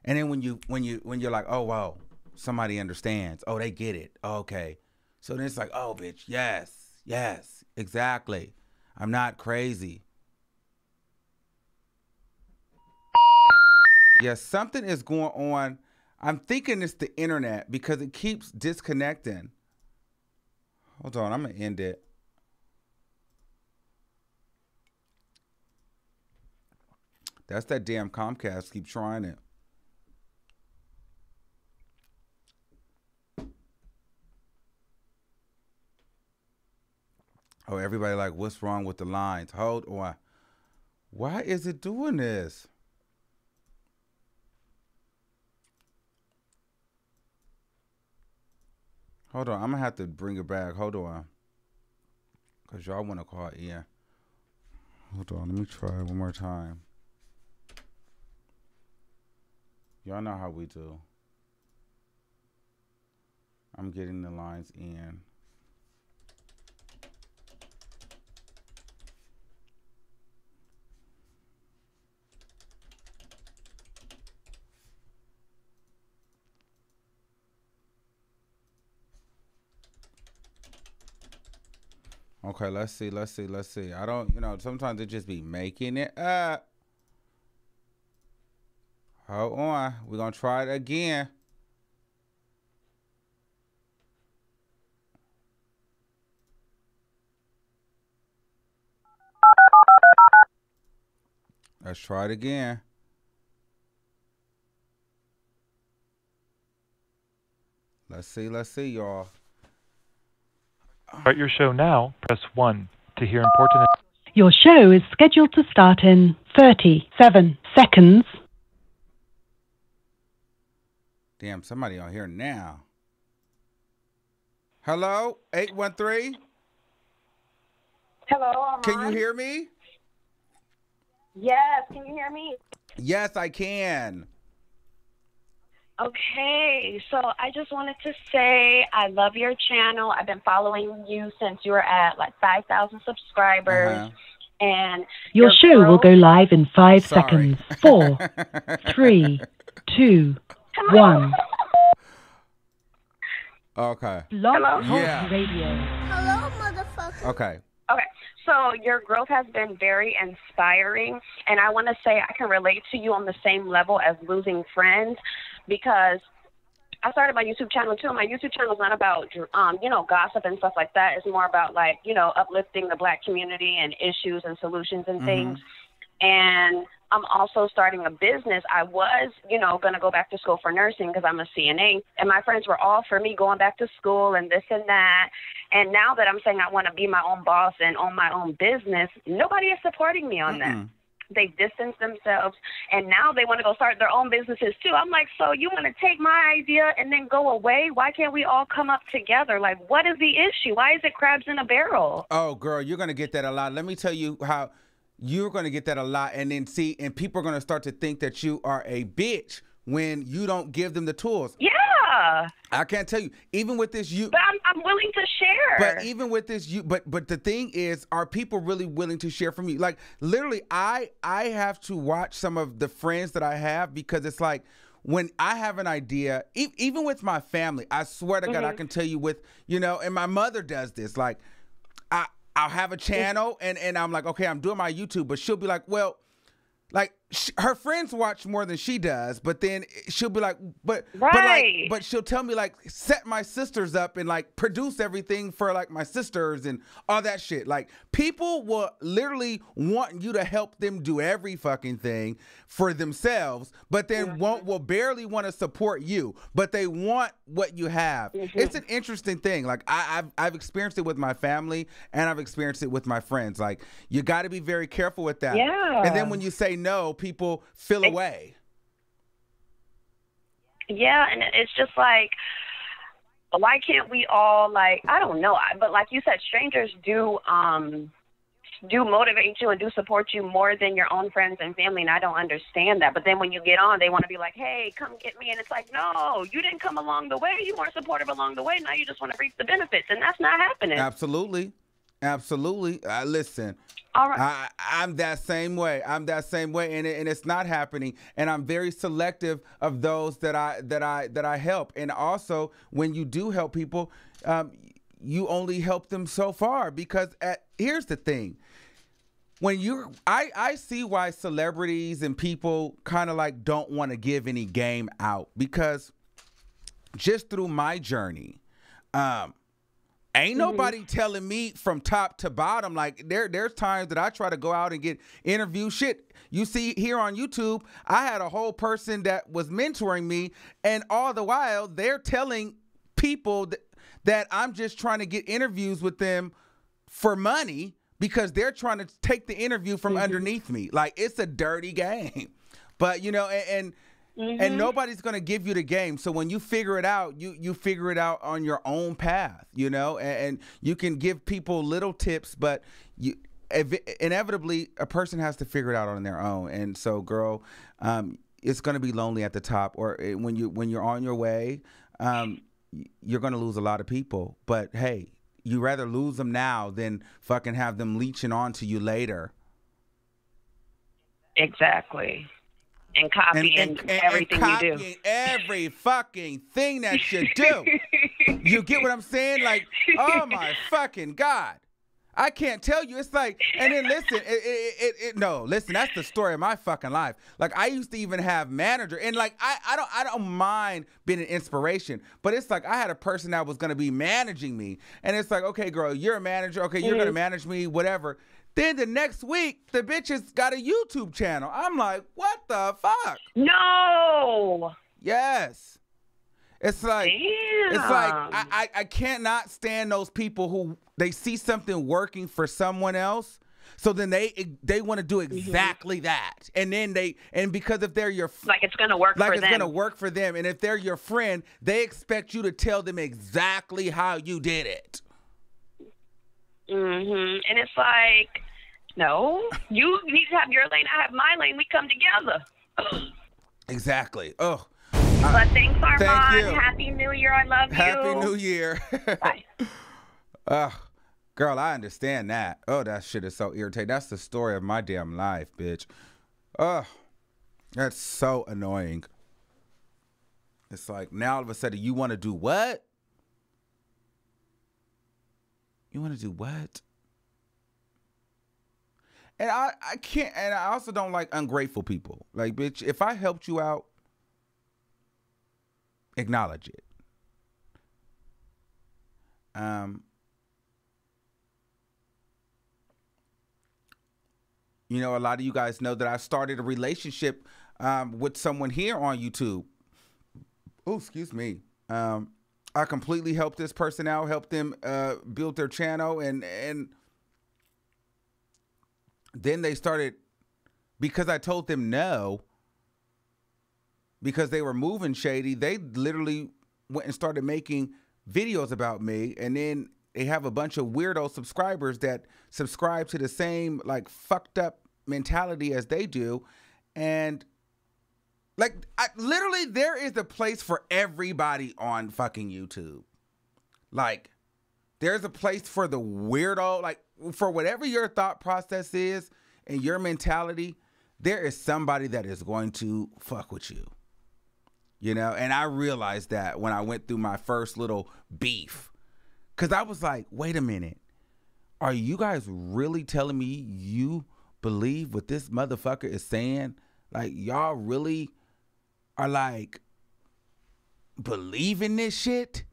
And then when you're like, oh wow, somebody understands. Oh, they get it. Oh, okay. So then it's like, oh bitch, yes, exactly. I'm not crazy. Yeah, something is going on. I'm thinking it's the internet because it keeps disconnecting. Hold on, I'm going to end it. That's that damn Comcast. Keep trying it. Oh, everybody like, what's wrong with the lines? Hold on. Why is it doing this? Hold on. I'm going to have to bring it back. Hold on. Because y'all want to call Ian. Hold on. Let me try it one more time. Y'all know how we do. I'm getting the lines in. Okay, let's see. I don't, sometimes it just be making it up. Hold on. We're going to try it again. Let's try it again. Let's see, y'all. Start your show now. Press 1 to hear important. Your show is scheduled to start in 37 seconds. Damn, somebody on here now. Hello, 813. Hello, Can you hear me? Yes, can you hear me? Yes, I can. Okay, so I just wanted to say I love your channel. I've been following you since you were at like 5,000 subscribers. And your show will go live in 5 Sorry. seconds. 4, 3, 2, 1. Okay. Blog Hello? Talk Yeah. Radio. Hello, motherfucker. Okay. Okay, so your growth has been very inspiring, and I want to say I can relate to you on the same level as losing friends, because I started my YouTube channel too. My YouTube channel is not about, gossip and stuff like that. It's more about like, uplifting the Black community and issues and solutions and things. And I'm also starting a business. I was, going to go back to school for nursing because I'm a CNA, and my friends were all for me going back to school and this and that. And now that I'm saying I want to be my own boss and own my own business, nobody is supporting me on that. They distance themselves, and now they want to go start their own businesses too. I'm like, so you want to take my idea and then go away? Why can't we all come up together? Like, what is the issue? Why is it crabs in a barrel? Oh, girl, you're going to get that a lot. Let me tell you how you're going to get that a lot. And then and people are going to start to think that you are a bitch when you don't give them the tools. Yeah. I can't tell you, even with this, But I'm willing to share. But even with this, but the thing is, are people really willing to share from you? Like, literally, I have to watch some of the friends that I have, because it's like, when I have an idea, even with my family, I swear to God, I can tell you with, and my mother does this. Like, I'll have a channel and I'm like, okay, I'm doing my YouTube, but she'll be like, well, like her friends watch more than she does, but then she'll be like, but she'll tell me like, set my sisters up and like produce everything for like my sisters and all that shit. Like, people will literally want you to help them do every fucking thing for themselves, but then will barely want to support you, but they want what you have. It's an interesting thing. Like, I've experienced it with my family, and I've experienced it with my friends. Like, you got to be very careful with that. Yeah. And then when you say no, people feel away. Yeah, and it's just like, why can't we all, like, I don't know, but like you said, strangers do motivate you and do support you more than your own friends and family, and I don't understand that. But then when you get on, they want to be like, hey, come get me, and it's like, no, you didn't come along the way. You weren't supportive along the way. Now you just want to reap the benefits, and that's not happening. Absolutely. Listen, all right. I'm that same way. And it's not happening. And I'm very selective of those that I help. And also, when you do help people, you only help them so far, because here's the thing. I see why celebrities and people kind of like don't want to give any game out, because just through my journey, ain't nobody telling me from top to bottom. Like there's times that I try to go out and get interview shit. You see here on YouTube, I had a whole person that was mentoring me, and all the while they're telling people that I'm just trying to get interviews with them for money, because they're trying to take the interview from underneath me. Like, it's a dirty game. But, you know, and nobody's going to give you the game. So when you figure it out, you figure it out on your own path, you know, and you can give people little tips, but inevitably a person has to figure it out on their own. And so, girl, it's going to be lonely at the top, or when you're on your way, you're going to lose a lot of people. But hey, you rather lose them now than fucking have them leeching onto you later. Exactly. And copying everything you do. Copying every fucking thing that you do. You get what I'm saying? Like, oh my fucking God. I can't tell you. It's like, and then listen, listen, that's the story of my fucking life. Like, I used to even have manager, and like, I don't mind being an inspiration, but it's like, I had a person that was going to be managing me, and it's like, okay, girl, you're a manager. Okay, you're going to manage me, whatever. Then the next week, the bitch has got a YouTube channel. I'm like, what the fuck? No. Yes. It's like, I cannot stand those people who they see something working for someone else, so then they want to do exactly that, and then because if they're your like it's gonna work like for it's them. gonna work for them, and if they're your friend, they expect you to tell them exactly how you did it. And it's like, no, you need to have your lane, I have my lane. We come together. Exactly. Oh. But thanks, Armand. Thank you. Happy New Year. I love you. Happy New Year. Bye. Girl, I understand that. Oh, that shit is so irritating. That's the story of my damn life, bitch. That's so annoying. It's like, now all of a sudden, you want to do what? You want to do what? And I can't, and I also don't like ungrateful people. Like, bitch, if I helped you out, acknowledge it. You know, a lot of you guys know that I started a relationship with someone here on YouTube. Oh, excuse me. I completely helped this person out, helped them build their channel, and then they started, because I told them no, because they were moving shady, they literally went and started making videos about me, and then they have a bunch of weirdo subscribers that subscribe to the same like fucked up mentality as they do. And like, literally there is a place for everybody on fucking YouTube. Like, there's a place for the weirdo, like for whatever your thought process is and your mentality, there is somebody that is going to fuck with you. You know, and I realized that when I went through my first little beef. Because I was like, wait a minute. Are you guys really telling me you believe what this motherfucker is saying? Like, y'all really are like believing this shit?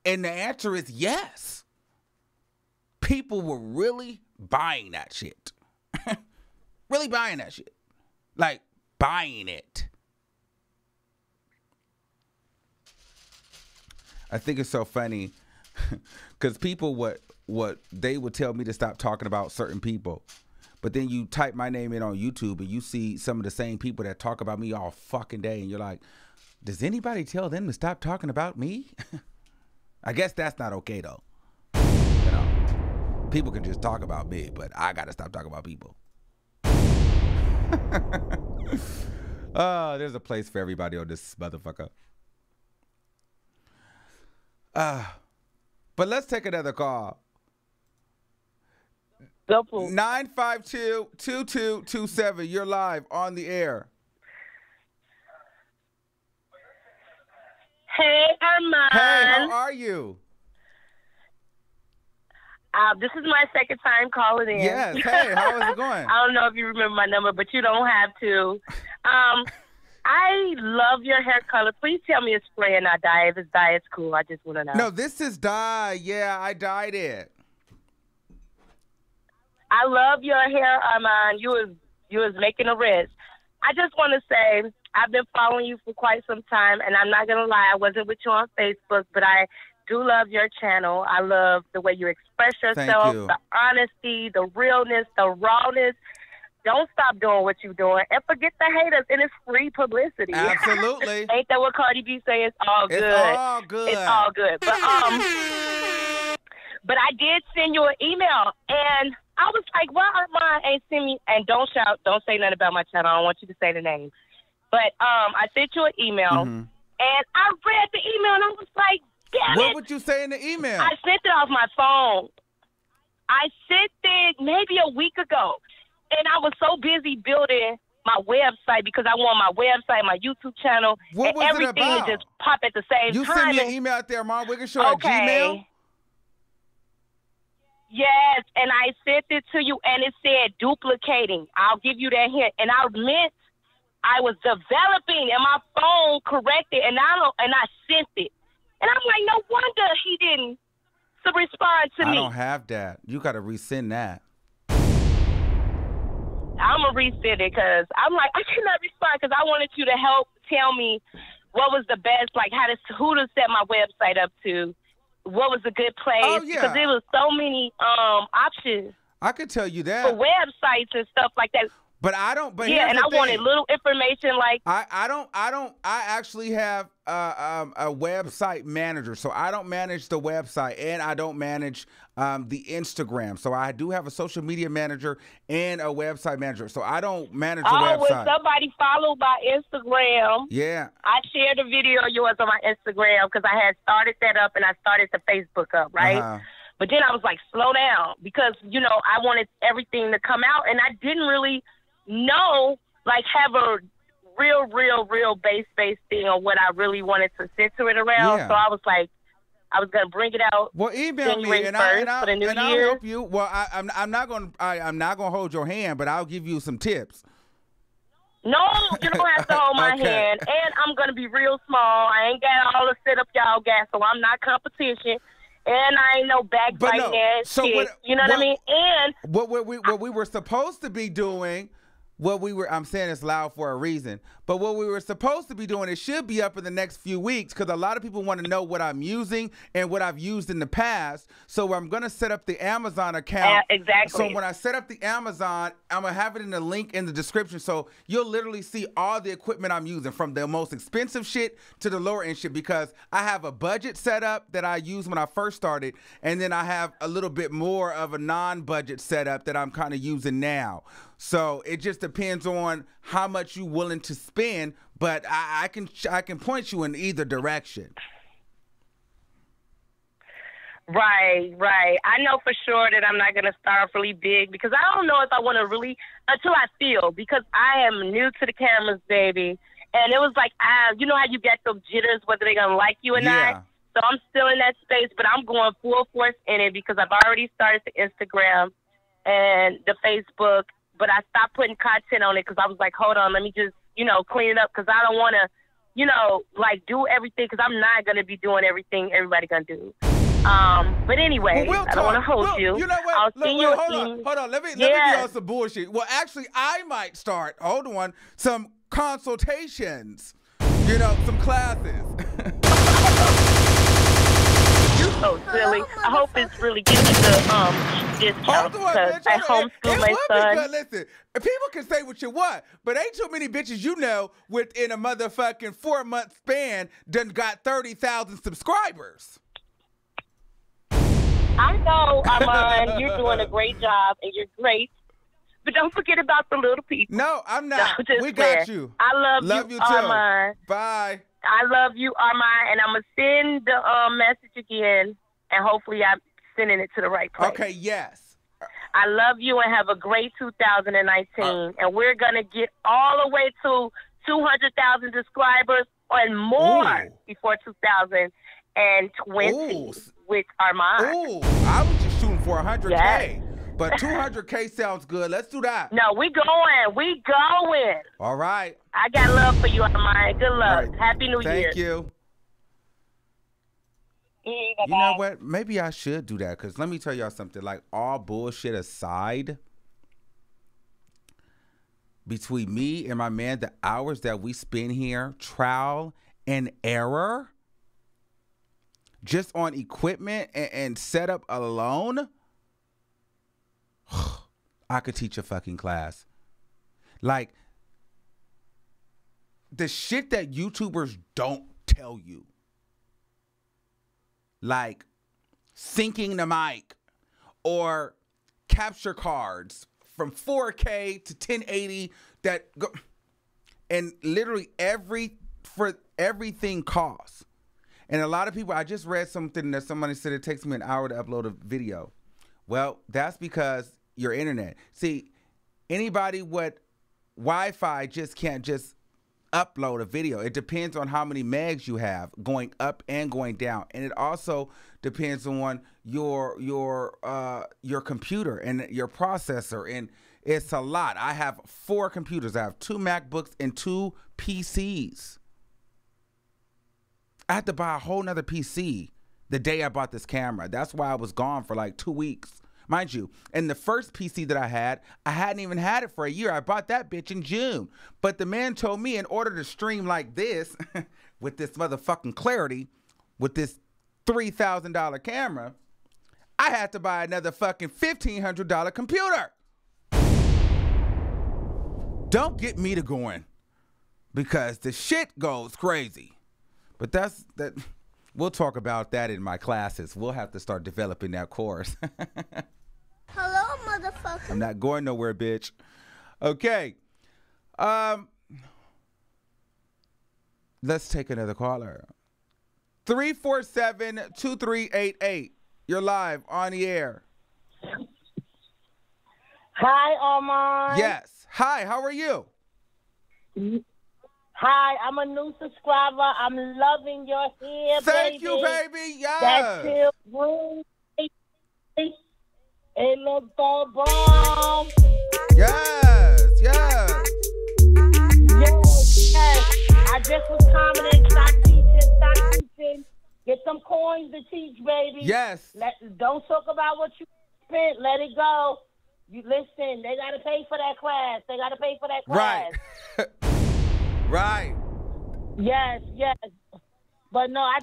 And the answer is yes. People were really buying that shit. Really buying that shit. Like, buying it. I think it's so funny because people, what they would tell me to stop talking about certain people. But then you type my name in on YouTube and you see some of the same people that talk about me all fucking day. And you're like, does anybody tell them to stop talking about me? I guess that's not okay, though. You know, people can just talk about me, but I got to stop talking about people. There's a place for everybody on this motherfucker. But let's take another call. 952-2227. You're live on the air. Hey, Armand. Hey, how are you? This is my second time calling in. Yes. Hey, how is it going? I don't know if you remember my number, but you don't have to. I love your hair color. Please tell me it's spray and not dye. If it's dye, it's cool. I just want to know. No, this is dye. Yeah, I dyed it. I love your hair, Armand. You was making a risk. I just want to say I've been following you for quite some time, and I'm not gonna lie, I wasn't with you on Facebook, but I do love your channel. I love the way you express yourself, the honesty, the realness, the rawness. Don't stop doing what you're doing, and forget the haters. And it's free publicity. Absolutely. Ain't that what Cardi B say? It's all good. It's all good. It's all good. But I did send you an email, and I was like, "Well, Armand ain't send me." And don't shout, don't say nothing about my channel. I don't want you to say the name. But I sent you an email, and I read the email, and I was like, "Damn it!" What would you say in the email? I sent it off my phone. I sent it maybe a week ago. And I was so busy building my website because I want my website, my YouTube channel, what was everything it about? to just pop at the same you time. You sent me an email at thearmonwigginsshow at Gmail? Yes, and I sent it to you, and it said duplicating. I'll give you that hint. And I meant I was developing, and my phone corrected, and I sent it. And I'm like, no wonder he didn't respond to me. I don't have that. You got to resend that. I'm going to resend it because I'm like, I cannot respond because I wanted you to help tell me what was the best, like who to set my website up to, what was a good place. Oh, yeah. Because there was so many options. I could tell you that. For websites and stuff like that. But I don't. But yeah, and I wanted little information like. I actually have a website manager, so I don't manage the website, and I don't manage the Instagram. So I do have a social media manager and a website manager. So I don't manage the website. Oh, was somebody followed by Instagram? Yeah. I shared a video of yours on my Instagram because I had started that up and I started the Facebook up, right? But then I was like, slow down because I wanted everything to come out, and I didn't really like have a real base thing on what I really wanted to center it around. Yeah. So I was like, I was gonna bring it out. Well, email me and I'll help you. Well, I'm not gonna hold your hand, but I'll give you some tips. No, you don't have to hold my hand. And I'm gonna be real small. I ain't got all the sit up y'all got, so I'm not competition. And I ain't no backbiting ass shit. You know what I mean? And what we were supposed to be doing. I'm saying it's loud for a reason, but what we were supposed to be doing, it should be up in the next few weeks because a lot of people want to know what I'm using and what I've used in the past. So I'm going to set up the Amazon account. Exactly. So when I set up the Amazon, I'm going to have it in the link in the description. So you'll literally see all the equipment I'm using from the most expensive shit to the lower end shit because I have a budget set up that I used when I first started. And then I have a little bit more of a non-budget setup that I'm kind of using now. So it just depends on how much you're willing to spend, but I can point you in either direction. Right. I know for sure that I'm not going to start off really big because I don't know if I want to really until I feel because I am new to the cameras, baby. And it was like, you know how you get those jitters, whether they're going to like you or not. So I'm still in that space, but I'm going full force in it because I've already started the Instagram and the Facebook. But I stopped putting content on it because I was like, hold on, let me just, clean it up because I don't want to, like do everything because I'm not going to be doing everything everybody going to do. But anyway, I don't want to hold you. You know what? I'll send you hold on. Let me be on some bullshit. Well, actually, I might start, some consultations, some classes. So silly. I hope it's really giving you the discount because I homeschool my son. Listen, people can say what you want, but ain't too many bitches within a motherfucking 4-month span done got 30,000 subscribers. I know, Armand, you're doing a great job and you're great. But don't forget about the little people. No, I'm not. No, we got you. I love you too. Armand. Bye. I love you, Armand, and I'm going to send the message again, and hopefully I'm sending it to the right place. Okay, yes. I love you and have a great 2019, and we're going to get all the way to 200,000 subscribers and more before 2020 with Armand. I was just shooting for 100K. Yes. But 200K sounds good. Let's do that. No, we going. We going. All right. I got love for you, Armand. Good luck. Right. Happy New Year. Thank you. You know what? Maybe I should do that, because let me tell y'all something. Like, all bullshit aside, between me and my man, the hours that we spend here, trial and error, just on equipment and setup alone, I could teach a fucking class. Like, the shit that YouTubers don't tell you, like syncing the mic or capture cards from 4K to 1080 that go, and literally everything costs. And a lot of people, I just read something that somebody said it takes me an hour to upload a video. Well, that's because your internet. See, anybody with Wi-Fi just can't just upload a video. It depends on how many megs you have going up and going down, and it also depends on your computer and your processor, and it's a lot. I have 4 computers. I have 2 MacBooks and 2 PCs. I had to buy a whole nother PC the day I bought this camera. That's why I was gone for like 2 weeks. Mind you, and the first PC that I hadn't even had it for a year. I bought that bitch in June. But the man told me in order to stream like this, with this motherfucking clarity, with this $3,000 camera, I had to buy another fucking $1,500 computer. Don't get me to going, because the shit goes crazy. But that. We'll talk about that in my classes. We'll have to start developing that course. Hello, motherfucker. I'm not going nowhere, bitch. Okay. Let's take another caller. 347-2388. You're live on the air. Hi, Armand. Yes. Hi, how are you? Hi, I'm a new subscriber. I'm loving your hair, Thank you, baby. Yes. That's still green. It looks so bomb. Yes, yes. Yes, yes. I just was commenting, stop teaching. Get some coins to teach, baby. Yes. Don't talk about what you spent. Let it go. You listen, they got to pay for that class. Right. Right. Yes, yes. But no, I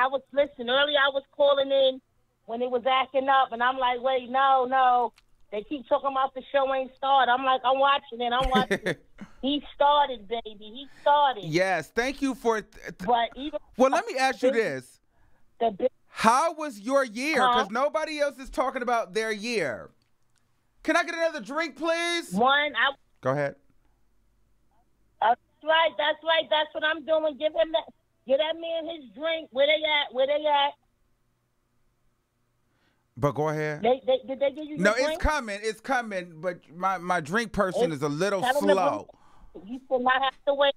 was listening. Earlier I was calling in when it was acting up, and I'm like, wait, no. They keep talking about the show ain't started. I'm like, I'm watching it. He started, baby. He started. Yes, thank you for but even well, let me ask you this. How was your year? Because nobody else is talking about their year. Can I get another drink, please? Go ahead. That's right. That's what I'm doing. Give that man his drink. Where they at? But go ahead. Did they give you No, drink? it's coming, but my drink person is a little slow. You will not have to wait.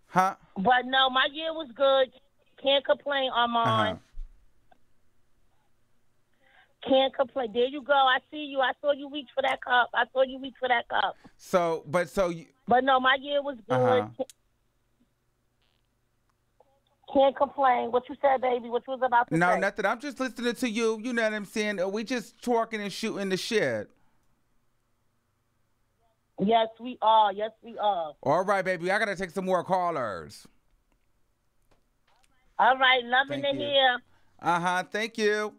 Huh? But no, my year was good. Can't complain, Armand. Can't complain. There you go. I see you. I saw you reach for that cup. But no, my year was good. Can't complain. What you said, baby? What you was about to say? No, nothing. I'm just listening to you. You know what I'm saying? We just talking and shooting the shit. Yes, we are. All right, baby. I got to take some more callers. All right. Loving to hear. Thank you.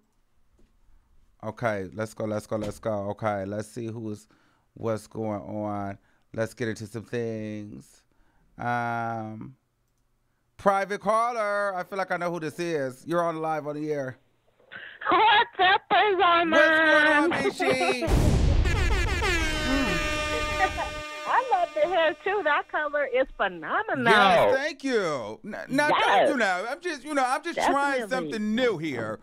Okay, let's go. Okay, let's see what's going on. Let's get into some things. Private caller. I feel like I know who this is. You're on live on the air. What's up, Armand? What's going on, Michi? I love the hair too. That color is phenomenal. Yes, thank you. Yes. I'm just trying something new here.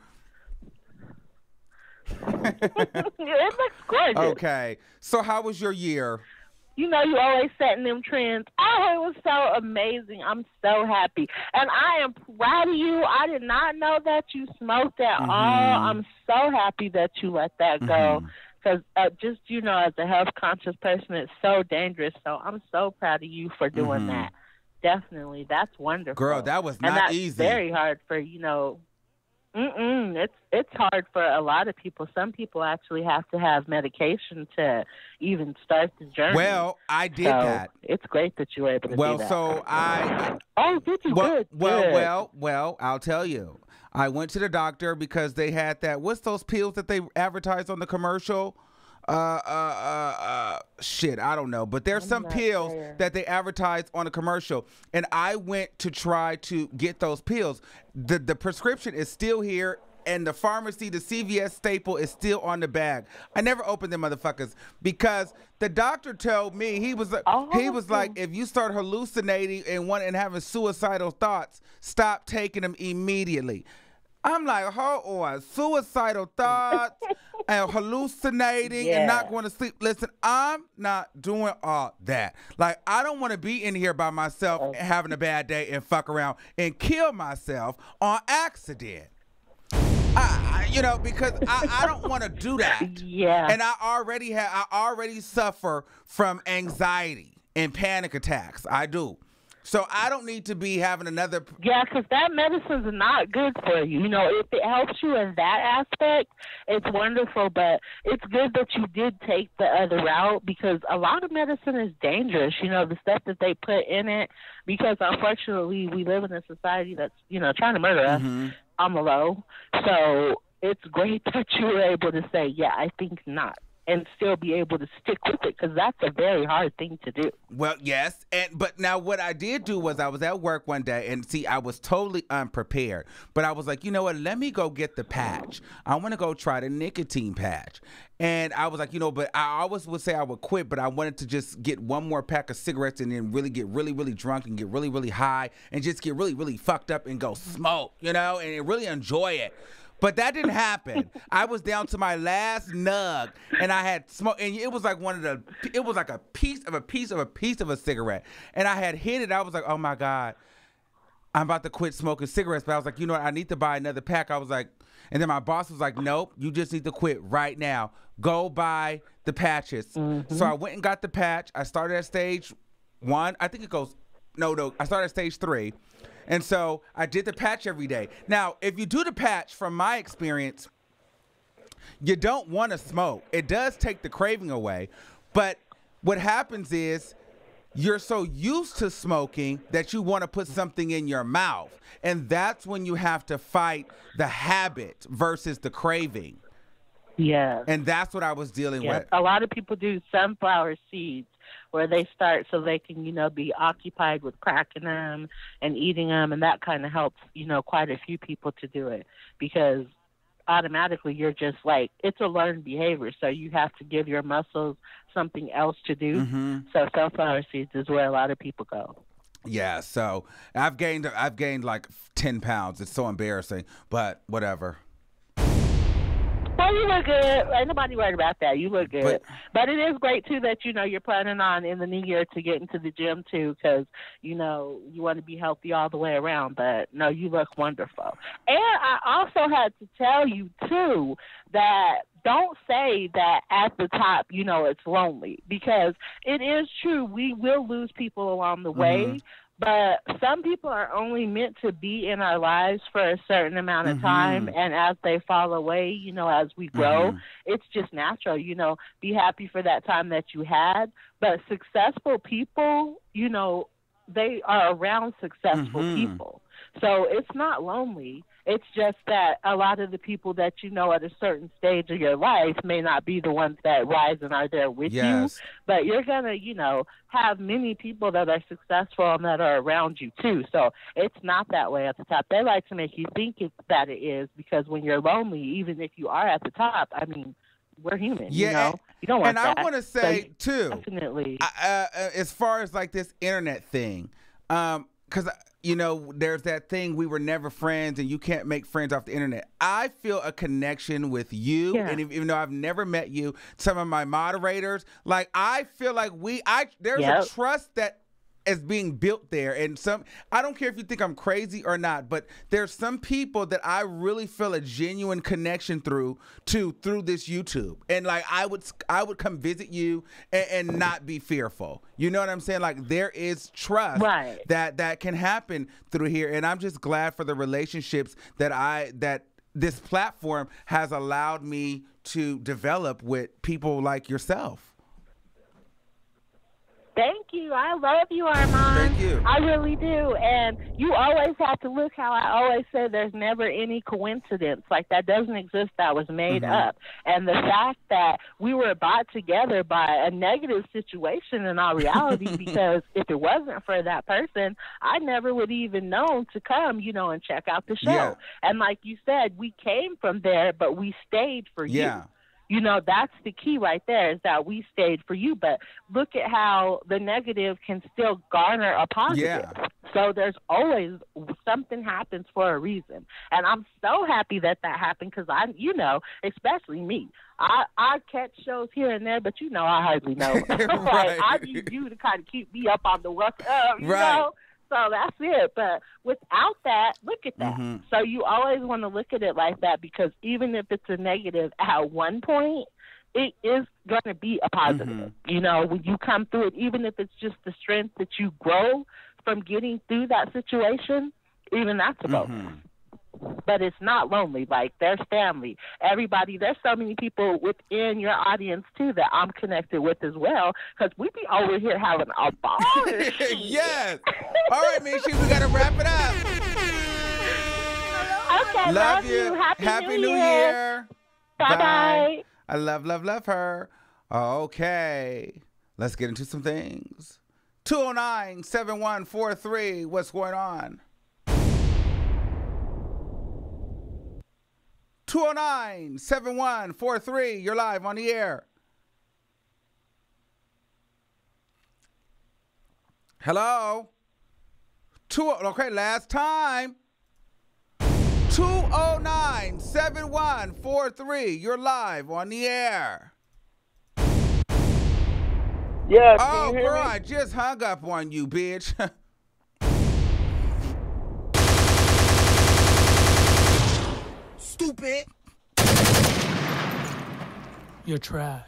It looks gorgeous. Okay. So how was your year? You know, you always setting them trends. Oh, it was so amazing. I'm so happy. And I am proud of you. I did not know that you smoked at all. I'm so happy that you let that go. Because just, you know, as a health-conscious person, it's so dangerous. So I'm so proud of you for doing that. Definitely. That's wonderful. Girl, that was not that's easy. Very hard for, you know, it's hard for a lot of people. Some people actually have to have medication to even start the journey. Well, I did that. It's great that you were able to do that. Well, so oh, did you? Good. Well, I'll tell you. I went to the doctor because they had that. What's those pills that they advertise on the commercial? Shit, I don't know. But there's some pills that they advertise on a commercial, and I went to try to get those pills. The prescription is still here, and the pharmacy, the CVS staple is still on the bag. I never opened them motherfuckers because the doctor told me, he was like, if you start hallucinating and having suicidal thoughts, stop taking them immediately. I'm like, hold on, suicidal thoughts and hallucinating and not going to sleep. Listen, I'm not doing all that. Like, I don't want to be in here by myself having a bad day and fuck around and kill myself on accident. You know, because I don't want to do that. Yeah. And I already suffer from anxiety and panic attacks. I do. So I don't need to be having another. Yeah, because that medicine's not good for you. You know, if it helps you in that aspect, it's wonderful. But it's good that you did take the other route because a lot of medicine is dangerous. You know, the stuff that they put in it. Because unfortunately, we live in a society that's, you know, trying to murder us on the low. So it's great that you were able to say, yeah, I think not. And still be able to stick with it because that's a very hard thing to do. Well, yes, but now what I did do was I was at work one day and see I was totally unprepared. But I was like, you know what? Let me go get the patch. I want to go try the nicotine patch. And I was like, you know, but I always would say I would quit, but I wanted to just get one more pack of cigarettes and then really get really, really drunk and get really, really high and just get really, really fucked up and go smoke, you know, and really enjoy it. But that didn't happen. I was down to my last nug, and I had smoke, and it was like it was like a piece of a cigarette, and I had hit it. I was like, oh my God, I'm about to quit smoking cigarettes. But I was like, you know what? I need to buy another pack. I was like, and then my boss was like, nope, you just need to quit right now. Go buy the patches. So I went and got the patch. I started at stage 1. I think it goes, no, I started at stage 3. And so I did the patch every day. Now, if you do the patch, from my experience, you don't want to smoke. It does take the craving away. But what happens is you're so used to smoking that you want to put something in your mouth. And that's when you have to fight the habit versus the craving. Yeah. And that's what I was dealing with. A lot of people do sunflower seeds where they start so they can, you know, be occupied with cracking them and eating them. And that kind of helps, you know, quite a few people to do it because automatically you're just like, it's a learned behavior. So you have to give your muscles something else to do. So sunflower seeds is where a lot of people go. Yeah, so I've gained like 10 pounds. It's so embarrassing, but whatever. Well, you look good. Ain't nobody worried about that. You look good. But it is great, too, that, you know, you're planning on in the new year to get into the gym, too, because, you know, you want to be healthy all the way around. But, no, you look wonderful. And I also had to tell you, too, that don't say that at the top, you know, it's lonely. Because it is true. We will lose people along the way. But some people are only meant to be in our lives for a certain amount of time. And as they fall away, you know, as we grow, it's just natural, you know, be happy for that time that you had. But successful people, you know, they are around successful people. So it's not lonely. It's just that a lot of the people that you know at a certain stage of your life may not be the ones that rise and are there with you. But you're going to, you know, have many people that are successful and that are around you too. So it's not that way at the top. They like to make you think that it is because when you're lonely, even if you are at the top, I mean, we're human, you know? You don't want that. And I want to say, too, definitely. as far as like this internet thing, because, you know, there's that thing, we were never friends and you can't make friends off the internet. I feel a connection with you. And even though I've never met you, some of my moderators, like, I feel like there's a trust that is being built there. And I don't care if you think I'm crazy or not, but there's some people that I really feel a genuine connection through this YouTube. And like, I would come visit you and not be fearful. You know what I'm saying? Like, there is trust that can happen through here. And I'm just glad for the relationships that this platform has allowed me to develop with people like yourself. Thank you. I love you, Armand. Thank you. I really do. And you always have to look how I always say there's never any coincidence. Like, that doesn't exist. That was made up. And the fact that we were brought together by a negative situation in our reality, because if it wasn't for that person, I never would even known to come, you know, and check out the show. Yeah. And like you said, we came from there, but we stayed for you. You know, that's the key right there, is that we stayed for you. But look at how the negative can still garner a positive. So there's always something happens for a reason. And I'm so happy that happened, because you know, especially me. I catch shows here and there, but you know, I hardly know. Like, I need you to kind of keep me up on the what's up, you know? So that's it. But without that, look at that. So you always want to look at it like that, because even if it's a negative at one point, it is going to be a positive. You know, when you come through it, even if it's just the strength that you grow from getting through that situation, even that's a bonus. But it's not lonely. Like, there's family. Everybody, there's so many people within your audience, too, that I'm connected with as well, because we be over here having a ball. Yes. All right, Mishi, we got to wrap it up. Okay, love you. Happy New Year. Bye-bye. I love her. Okay. Let's get into some things. 209-7143. What's going on? 209-7143. You're live on the air. Hello? Okay, last time. 209-7143. You're live on the air. Yeah, oh, girl, I just hung up on you, bitch. Stupid. You're trash.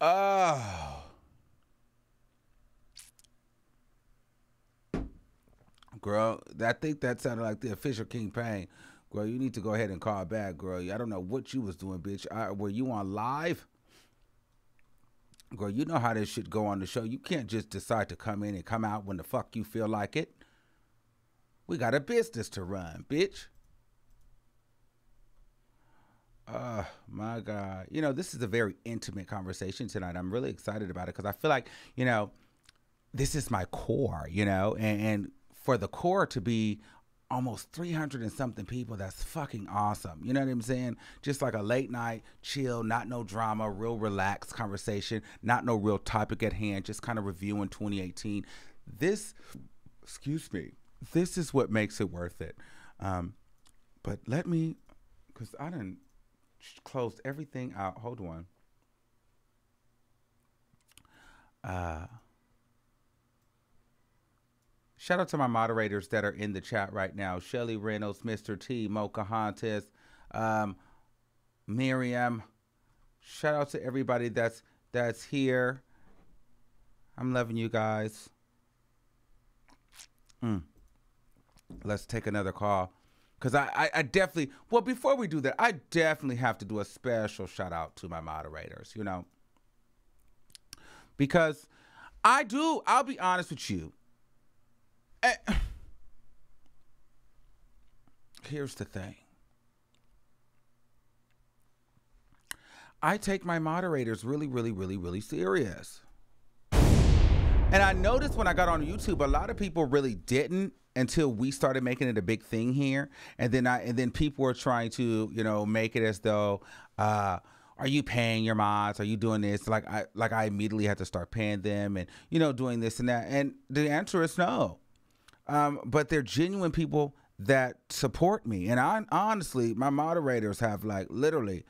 Oh. Girl, I think that sounded like the official King Payne. Girl, you need to go ahead and call back, girl. I don't know what you was doing, bitch. Were you on live? Girl, you know how this shit go on the show. You can't just decide to come in and come out when the fuck you feel like it. We got a business to run, bitch. Oh, my God. You know, this is a very intimate conversation tonight. I'm really excited about it because I feel like, you know, this is my core, you know, and for the core to be almost 300 and something people, that's fucking awesome. You know what I'm saying? Just like a late night, chill, not no drama, real relaxed conversation, not no real topic at hand, just kind of reviewing 2018. This, excuse me, this is what makes it worth it. But let me, because I done closed everything out. Hold on. Shout out to my moderators that are in the chat right now. Shelly Reynolds, Mr. T, Mocha Hontes, Miriam. Shout out to everybody that's here. I'm loving you guys. Let's take another call. Because I definitely, well, before we do that, I definitely have to do a special shout out to my moderators, you know. Because I'll be honest with you. Here's the thing. I take my moderators really, really, really, really serious. And I noticed when I got on YouTube, a lot of people really didn't until we started making it a big thing here. And then people were trying to, you know, make it as though, are are you paying your mods? Are you doing this? Like I immediately had to start paying them and, you know, doing this and that. And the answer is no. But they're genuine people that support me. And honestly, my moderators have like literally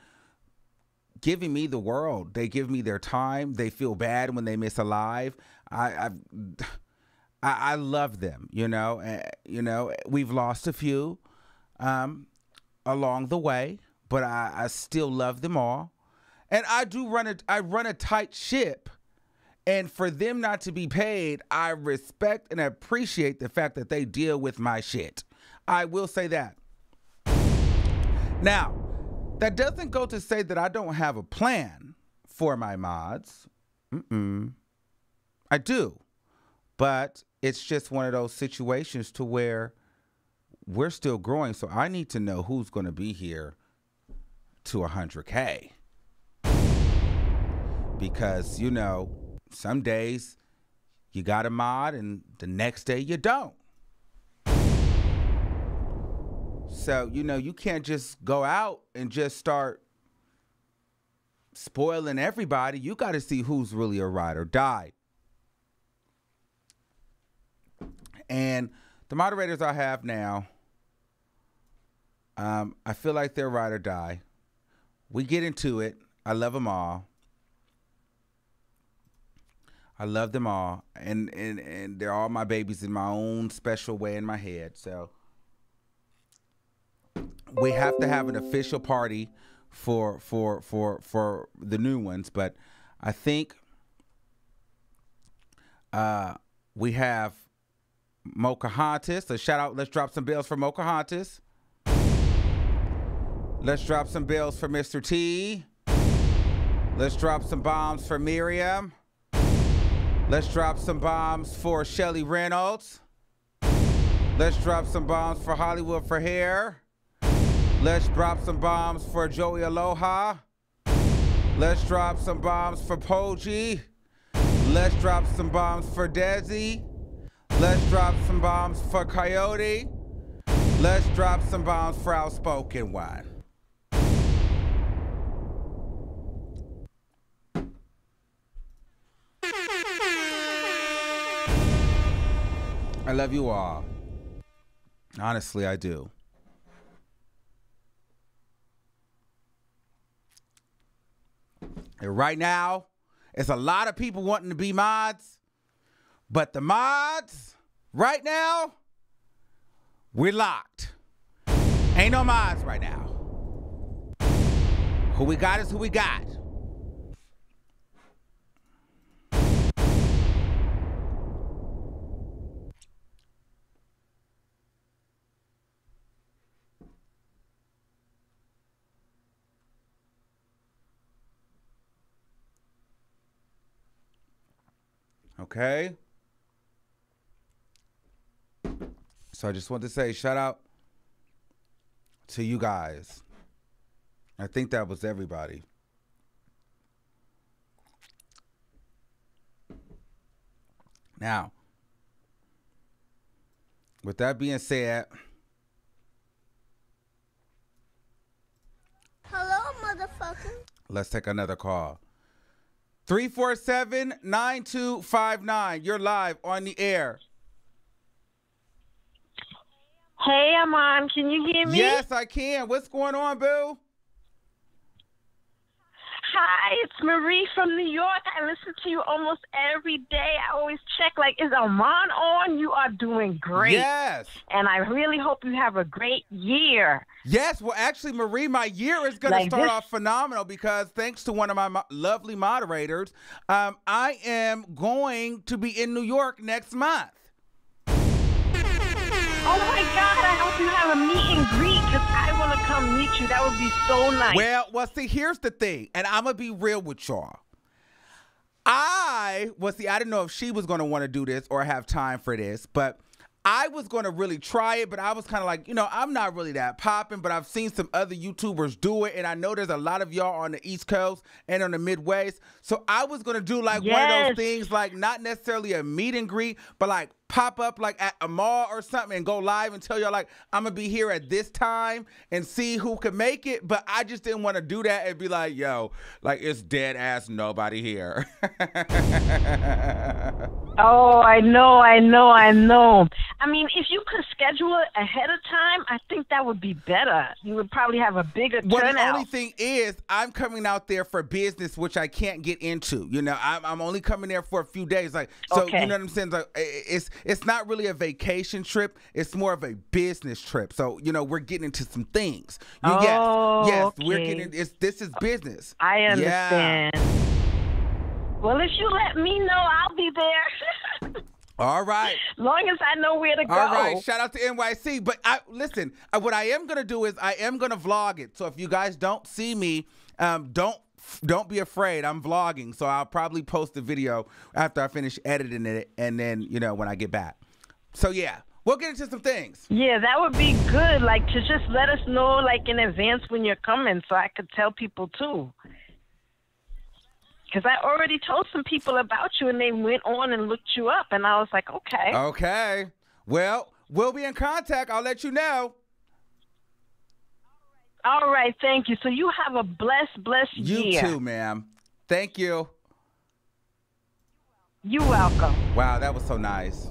giving me the world. They give me their time. They feel bad when they miss a live. I love them, you know. We've lost a few along the way, but I still love them all. And I run a tight ship. And for them not to be paid, I respect and appreciate the fact that they deal with my shit. I will say that. Now, that doesn't go to say that I don't have a plan for my mods. I do. But it's just one of those situations to where we're still growing. So I need to know who's going to be here to 100K. Because, you know, some days you got a mod and the next day you don't. So, you know, you can't just go out and just start spoiling everybody. You got to see who's really a ride or die. And the moderators I have now, I feel like they're ride or die. We get into it. I love them all. I love them all. And they're all my babies in my own special way in my head. So we have to have an official party for the new ones. But I think we have Mocahontas. So shout out, let's drop some bells for Mocahontas. Let's drop some bells for Mr. T. Let's drop some bombs for Miriam. Let's drop some bombs for Shelly Reynolds. Let's drop some bombs for Hollywood for Hair. Let's drop some bombs for Joey Aloha. Let's drop some bombs for Poji. Let's drop some bombs for Desi. Let's drop some bombs for Coyote. Let's drop some bombs for Outspoken One. I love you all. Honestly, I do. And right now, it's a lot of people wanting to be mods, but the mods, right now, we're locked. Ain't no mods right now. Who we got is who we got. Okay. So I just want to say shout out to you guys. I think that was everybody. Now, with that being said, Hello, motherfucker. let's take another call. 347-9259. You're live on the air. Hey, Amon, can you hear me? Yes, I can. What's going on, boo? Hi, it's Marie from New York. I listen to you almost every day. I always check, like, is Amon on? You are doing great. Yes. And I really hope you have a great year. Yes. Well, actually, Marie, my year is going to start off phenomenal because thanks to one of my lovely moderators, I am going to be in New York next month. Oh, my God, I hope you have a meet and greet because I want to come meet you. That would be so nice. Well, see, here's the thing, and I'm going to be real with y'all. I didn't know if she was going to want to do this or have time for this, but I was going to really try it, but I was kind of like, I'm not really that popping, but I've seen some other YouTubers do it, and I know there's a lot of y'all on the East Coast and on the Midwest. So I was going to do like one of those things, like not necessarily a meet and greet, but like pop up like at a mall or something and go live and tell y'all like, I'm going to be here at this time and see who can make it. But I just didn't want to do that and be like, yo, like it's dead ass nobody here. Oh, I know. I mean, if you could schedule it ahead of time, I think that would be better. You would probably have a bigger turnout. Well, the only thing is, I'm coming out there for business, which I can't get into. I'm only coming there for a few days. Like, so you know what I'm saying? Like, it's not really a vacation trip. It's more of a business trip. So, we're getting into some things. Yes, we're getting. This is business. I understand. Yeah. Well, if you let me know, I'll be there. All right. Long as I know where to go. All right. Shout out to NYC. But listen, what I am going to do is I am going to vlog it. So if you guys don't see me, don't be afraid. I'm vlogging. So I'll probably post the video after I finish editing it. And then, when I get back. So, yeah. We'll get into some things. Yeah, that would be good. Like, to just let us know, like, in advance when you're coming so I could tell people, too. Because I already told some people about you, and they went on and looked you up, and I was like, okay. Okay. Well, we'll be in contact. I'll let you know. All right, thank you. So you have a blessed year. You too, ma'am. Thank you. You're welcome. Wow, that was so nice.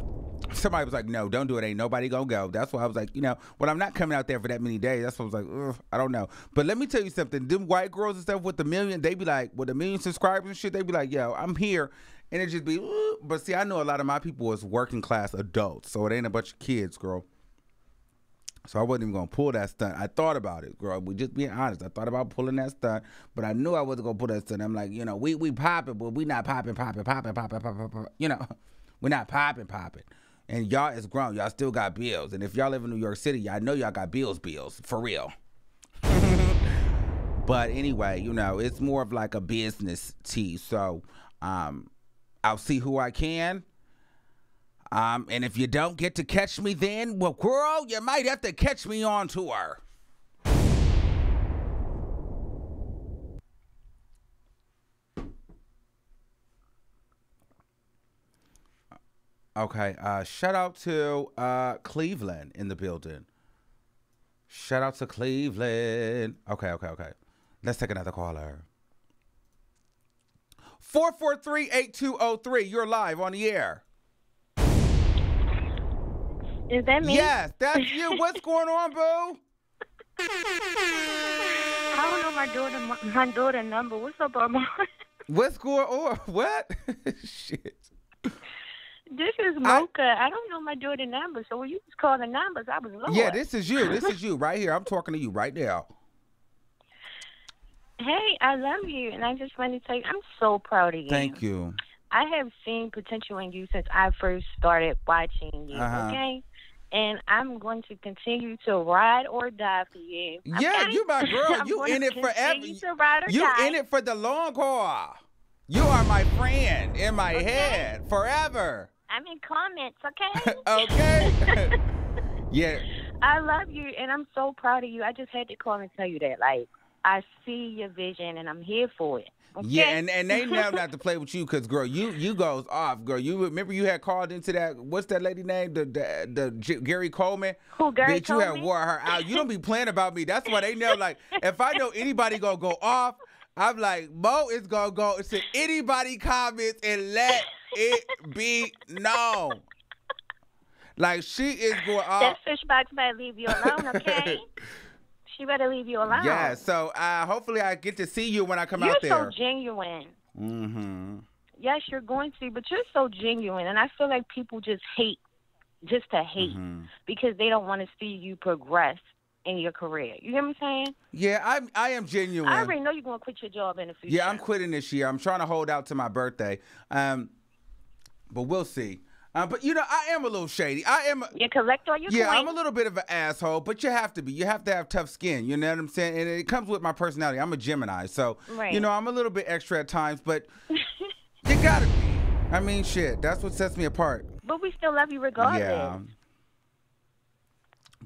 Somebody was like, no, don't do it. Ain't nobody gonna go. That's why I was like, I'm not coming out there for that many days. That's why I was like, ugh, I don't know. But let me tell you something. Them white girls and stuff with the million, they be like, with a million subscribers and shit, they be like, yo, I'm here. And it just be, ugh. But see, I know a lot of my people is working class adults. So it ain't a bunch of kids, girl. So I wasn't even gonna pull that stunt. I thought about it, girl. We just being honest. I thought about pulling that stunt, but I knew I wasn't gonna pull that stunt. I'm like, we popping, but we not popping. We're not popping. And y'all is grown. Y'all still got bills. And if y'all live in New York City, y'all know y'all got bills, for real. But anyway, it's more of like a business tea. So I'll see who I can. And if you don't get to catch me then, well, girl, you might have to catch me on tour. Okay, shout out to Cleveland in the building. Shout out to Cleveland. Okay. Let's take another caller. 443-8203. You're live on the air. Is that me? Yes, that's you. What's going on, boo? I don't know my daughter number. What's up, Armand? What's going on? What? Shit. This is Mocha. I don't know my daughter number, so when you just call the numbers, I was lost. Yeah, this is you. This is you right here. I'm talking to you right now. Hey, I love you, and I just want to tell you, I'm so proud of you. Thank you. I have seen potential in you since I first started watching you, okay? And I'm going to continue to ride or die for you. Yeah, you my girl. You in it forever. You in it for the long haul. You are my friend in my head forever. I'm in comments, okay? Okay. Yeah. I love you, and I'm so proud of you. I just had to call and tell you that. Like, I see your vision, and I'm here for it. Okay? Yeah, and they know not to play with you because, girl, you goes off, girl. You remember you had called into that, what's that lady name? The Gary Coleman? Who, Gary Coleman? You had wore her out. You don't be playing about me. That's why they know, like, if I know anybody going to go off, I'm like, Mo is going to go to anybody comments and let it be known. Like, she is going off. That fish box better leave you alone, okay? She better leave you alone. Yeah, so hopefully I get to see you when I come out there. You're so genuine. Mm-hmm. Yes, you're going to, but you're so genuine. And I feel like people just hate, just to hate, because they don't want to see you progress in your career. You hear me saying? Yeah, I am genuine. I already know you're going to quit your job in the future. Yeah, I'm quitting this year. I'm trying to hold out to my birthday. But we'll see. But, you know, I am a little shady. You collect all your coins. I'm a little bit of an asshole, but you have to be. You have to have tough skin. You know what I'm saying? And it comes with my personality. I'm a Gemini. So, you know, I'm a little bit extra at times, but you got to be. I mean, shit, that's what sets me apart. But we still love you regardless. Yeah.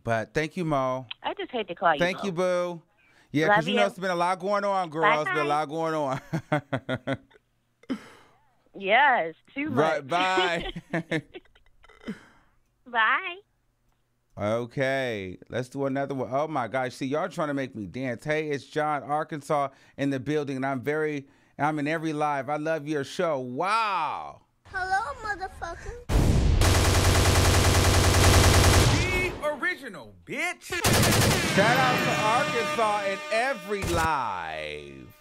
But thank you, Mo. I just hate to call you. Thank Mo. you, boo. Yeah, because you know it's been a lot going on, girl. Bye. It's been a lot going on. Yes, too much. Right, bye. Bye. Okay, let's do another one. Oh my gosh, see, y'all trying to make me dance. Hey, it's John, Arkansas in the building, and I'm in every live. I love your show. Wow. Hello, motherfucker. The original, bitch. Shout out to Arkansas in every live.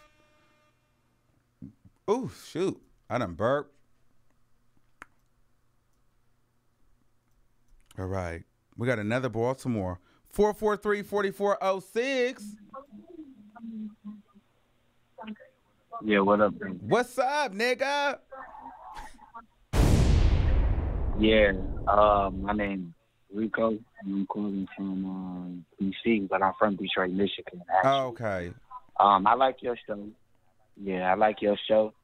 Ooh, shoot. I done burped. All right. We got another Baltimore. 443-4406. Yeah, what up, bro? What's up, nigga? Yeah, my name's Rico. I'm calling from D.C., but I'm from Detroit, Michigan, actually. Oh, okay. I like your show. Yeah, I like your show.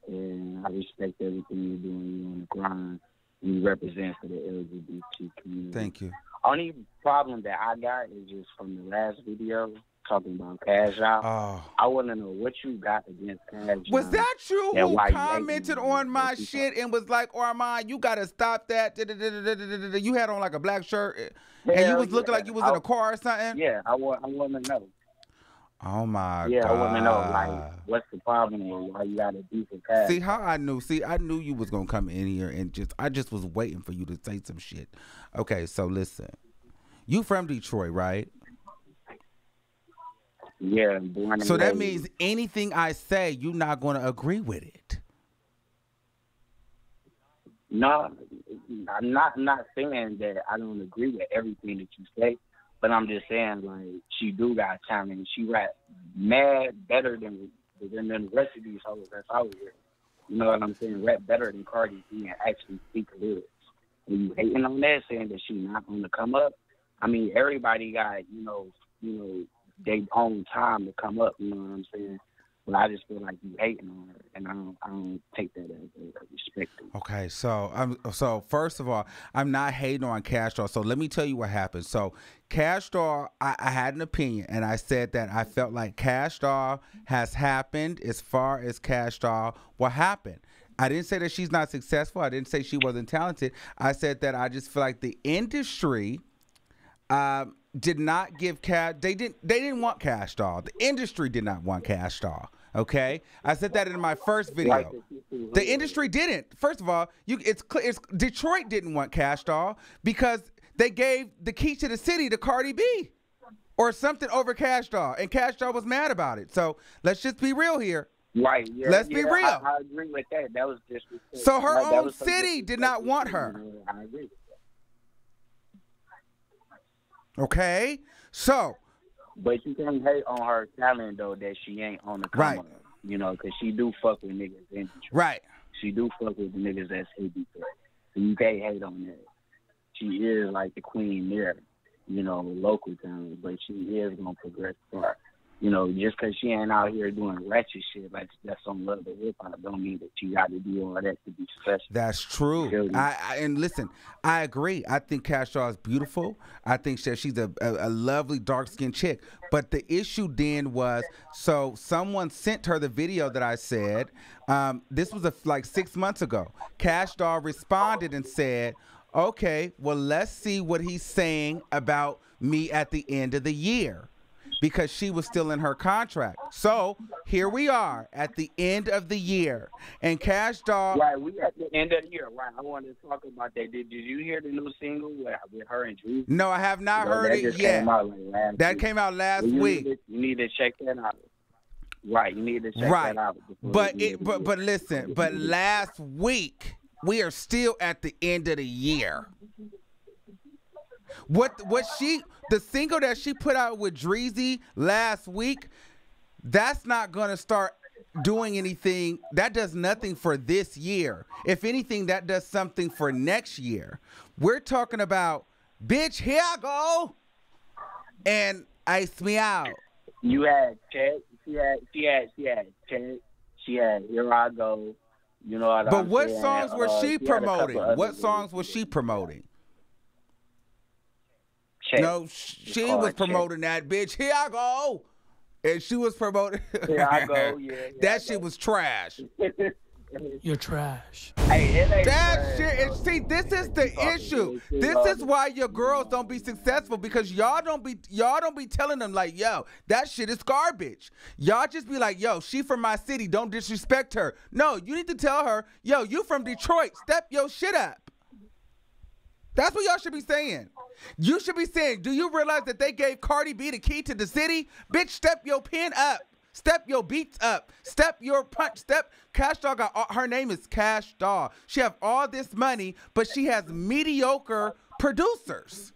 And I respect everything you're doing. You're on the grind. You represent for the LGBT community. Thank you. Only problem that I got is just from the last video talking about Cash Out. Oh. I want to know what you got against Cash Out. Was that you who commented on my shit and was like, Armand, you got to stop that? You had on like a black shirt and you was looking like you was in a car or something? Yeah, I want to know. Oh my God. Yeah, I want to know, like, what's the problem and why you got to do for Cash? See how I knew? See, I knew you was gonna come in here and I just was waiting for you to say some shit. Okay, so listen, you from Detroit, right? Yeah, born and so that raised. means anything I say, you're not gonna agree with it. No, I'm not saying that I don't agree with everything that you say. But I'm just saying, like, she do got talent. She rap mad better than the rest of these hoes that's out here. You know what I'm saying? Rap better than Cardi B and actually speak lyrics. And you hating on that, saying that she not going to come up. I mean, everybody got, you know, their own time to come up. You know what I'm saying? But I just feel like you hating on her, and I don't take that as respect. Okay, so first of all, I'm not hating on Cash Doll. So let me tell you what happened. So Cash Doll, I had an opinion, and I said that I felt like Cash Doll has happened as far as Cash Doll. What happened? I didn't say that she's not successful. I didn't say she wasn't talented. I said that I just feel like the industry did not give Cash. They didn't want Cash Doll. The industry did not want Cash Doll. Okay, I said that in my first video. The industry didn't. First of all, it's Detroit didn't want Cash Doll because they gave the key to the city to Cardi B or something over Cash Doll, and Cash Doll was mad about it. So let's just be real here. Right. Yeah, let's be real. I agree with that. That was just so her own city did not want her. I agree with that. Okay, so. But you can't hate on her talent, though, that she ain't on the come right. up, you know, because she do fuck with niggas in Detroit. Right. She do fuck with the niggas that's in Detroit. So you can't hate on that. She is like the queen there, you know, local talent, but she is going to progress far. You know, just because she ain't out here doing ratchet shit, like that's on love of hip-hop, don't mean that you got to do all that to be successful. That's true. And listen, I agree. I think Cash Doll is beautiful. I think that she's a lovely dark-skinned chick. But the issue then was, so someone sent her the video that I said. This was like 6 months ago. Cash Doll responded and said, okay, well, let's see what he's saying about me at the end of the year. Because she was still in her contract. So here we are at the end of the year. And Cash Doll. Right, we at the end of the year. Right, I wanted to talk about that. Did you hear the new single with her and Drew? No, I have not heard it yet. That came out last week. You need to check that out. Right, you need to check that out. But listen, but last week, we are still at the end of the year. The single that she put out with Dreezy last week, that's not gonna start doing anything. That does nothing for this year. If anything, that does something for next year. We're talking about, bitch, here I go, and ice me out. You had Chet. She had Chet. She had Here I Go. You know what I'm saying? But what songs was she promoting? What songs was she promoting? check. No, she was promoting that, bitch. Here I go. And she was promoting. Here I go, yeah. That shit was trash. You're trash. Hey, it ain't that trash, shit is, see, this is the issue. This is why your girls don't be successful, because y'all don't be telling them like, yo, that shit is garbage. Y'all just be like, yo, she from my city, don't disrespect her. No, you need to tell her, yo, you from Detroit, step your shit up. That's what y'all should be saying. You should be saying, do you realize that they gave Cardi B the key to the city? Bitch, step your pen up. Step your beats up. Step your punch. Step. Cash Doll got, her name is Cash Doll. She have all this money, but she has mediocre producers.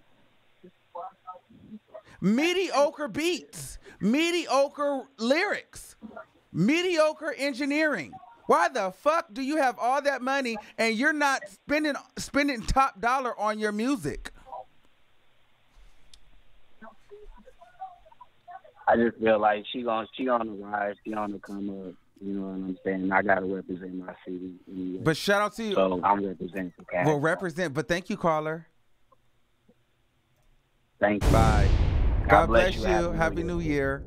Mediocre beats. Mediocre lyrics. Mediocre engineering. Why the fuck do you have all that money and you're not spending top dollar on your music? I just feel like she on the rise, she on the come up. You know what I'm saying? I gotta represent my city. Anyway. But shout out to you. So I'm representing for Cash. Well, represent. But thank you, caller. Thank you. Bye. God bless you. Happy New Year.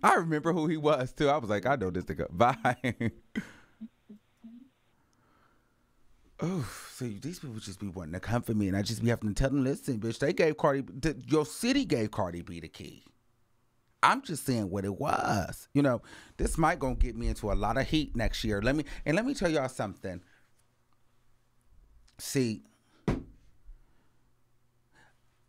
I remember who he was too. I was like, I know this nigga. Bye. Oh, see, these people just be wanting to come for me, and I just be having to tell them, listen, bitch, they gave your city gave Cardi B the key. I'm just saying what it was. You know, this might gonna get me into a lot of heat next year. Let me tell y'all something. See,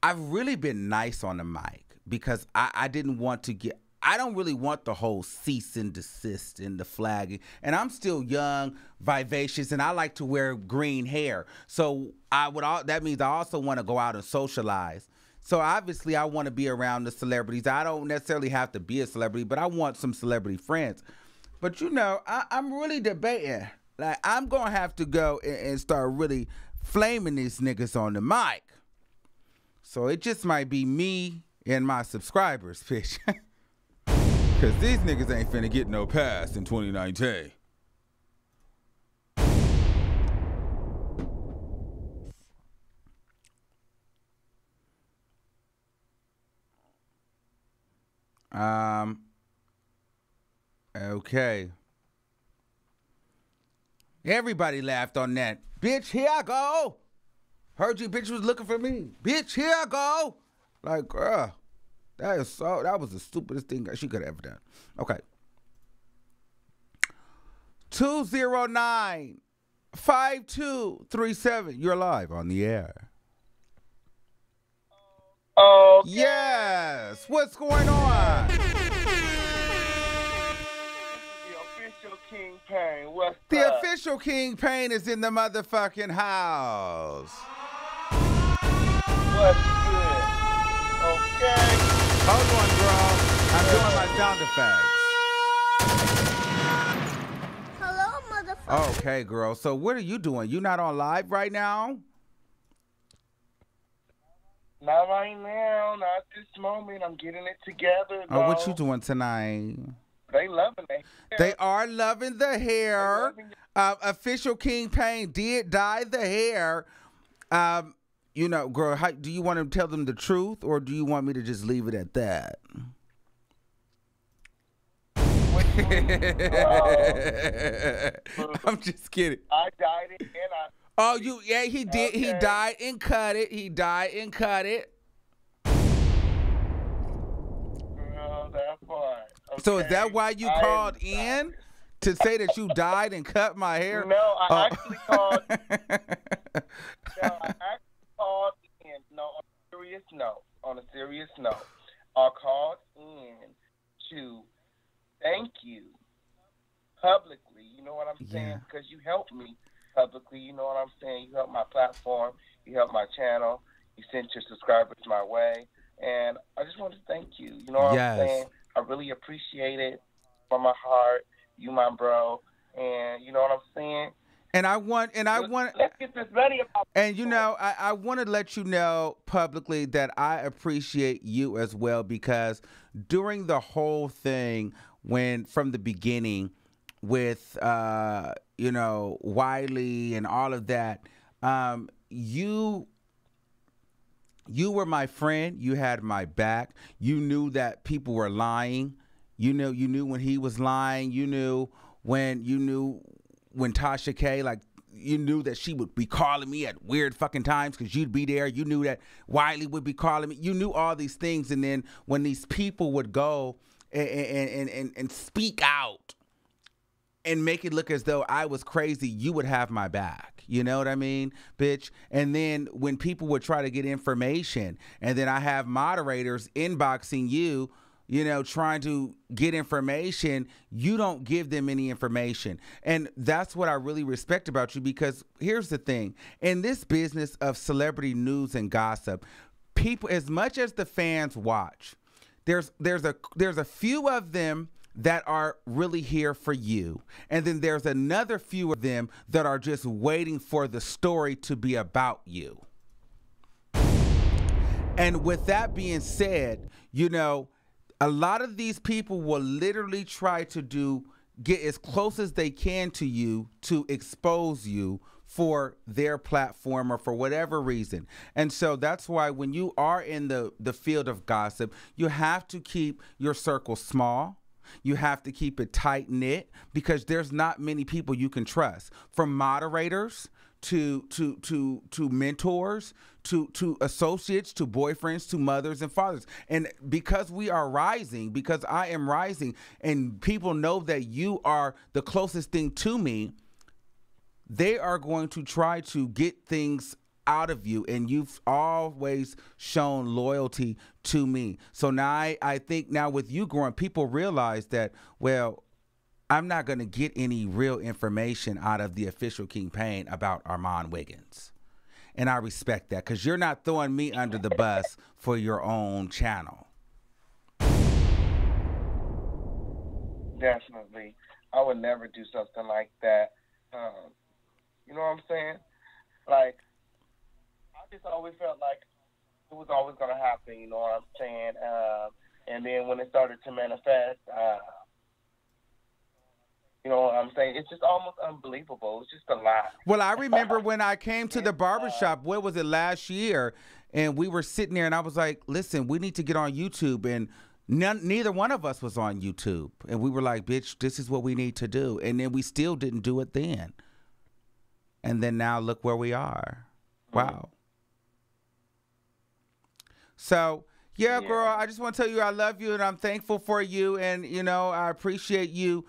I've really been nice on the mic because I didn't want to get. I don't really want the whole cease and desist and the flagging. And I'm still young, vivacious, and I like to wear green hair. So that means I also want to go out and socialize. So obviously I want to be around the celebrities. I don't necessarily have to be a celebrity, but I want some celebrity friends. But you know, I'm really debating. Like, I'm going to have to go and start really flaming these niggas on the mic. So it just might be me and my subscribers, bitch. Because these niggas ain't finna get no pass in 2019. Okay. Everybody laughed on that. Bitch, here I go. Heard you bitch was looking for me. Bitch, here I go. Like, girl. That was the stupidest thing she could have ever done. Okay. 209-5237. You're live on the air. Oh, okay. Yes. What's going on? The official Kingpin. What's the up? official Kingpin is in the motherfucking house. What's good? Okay. Hold on, girl. I'm doing my sound effects. Hello, motherfucker. Okay, girl. So what are you doing? You not on live right now? Not right now. Not at this moment. I'm getting it together, though. Oh, what you doing tonight? They loving it. They are loving the hair. Official Kingpin did dye the hair. You know, girl, do you want to tell them the truth, or do you want me to just leave it at that? I'm just kidding. I dyed it and he did. Okay. He dyed and cut it. Girl, that part. Okay. So is that why you called in? To say that you dyed and cut my hair? No, I actually called. Called in. No, on a serious note, I called in to thank you publicly. You know what I'm saying? Because you helped me publicly. You know what I'm saying? You helped my platform. You helped my channel. You sent your subscribers my way. And I just want to thank you. You know what I'm saying? I really appreciate it from my heart. You my bro. And you know what I'm saying? And I want. Let's get this ready. And you know, I want to let you know publicly that I appreciate you as well, because during the whole thing, from the beginning, with you know, Wiley and all of that, you You were my friend. You had my back. You knew that people were lying. You knew when he was lying. You knew when Tasha K, like, you knew that she would be calling me at weird fucking times because you'd be there. You knew that Wiley would be calling me. You knew all these things. And then when these people would go and speak out and make it look as though I was crazy, you would have my back. You know what I mean, bitch? And then when people would try to get information, and then I have moderators inboxing you, trying to get information, you don't give them any information. And that's what I really respect about you, because here's the thing. In this business of celebrity news and gossip, people, as much as the fans watch, there's a few of them that are really here for you. And then there's another few of them that are just waiting for the story to be about you. And with that being said, a lot of these people will literally try to get as close as they can to you to expose you for their platform or for whatever reason. And so that's why when you are in the field of gossip, you have to keep your circle small. You have to keep it tight knit, because there's not many people you can trust, from moderators to mentors, to associates, to boyfriends, to mothers and fathers. And because we are rising, because I am rising, and people know that you are the closest thing to me, they are going to try to get things out of you, and you've always shown loyalty to me. So now I think now with you growing, people realize that, well, I'm not going to get any real information out of the official King Payne about Armand Wiggins. And I respect that, because you're not throwing me under the bus for your own channel. Definitely. I would never do something like that. You know what I'm saying? Like, I just always felt like it was always going to happen, you know what I'm saying? And then when it started to manifest, you know what I'm saying? It's just almost unbelievable. It's just a lot. Well, I remember when I came to the barbershop, what was it, last year, and we were sitting there, and I was like, listen, we need to get on YouTube, and neither one of us was on YouTube. And we were like, bitch, this is what we need to do. And then we still didn't do it then. And then now look where we are. Wow. So, yeah, girl, I just want to tell you I love you, and I'm thankful for you. And, I appreciate you,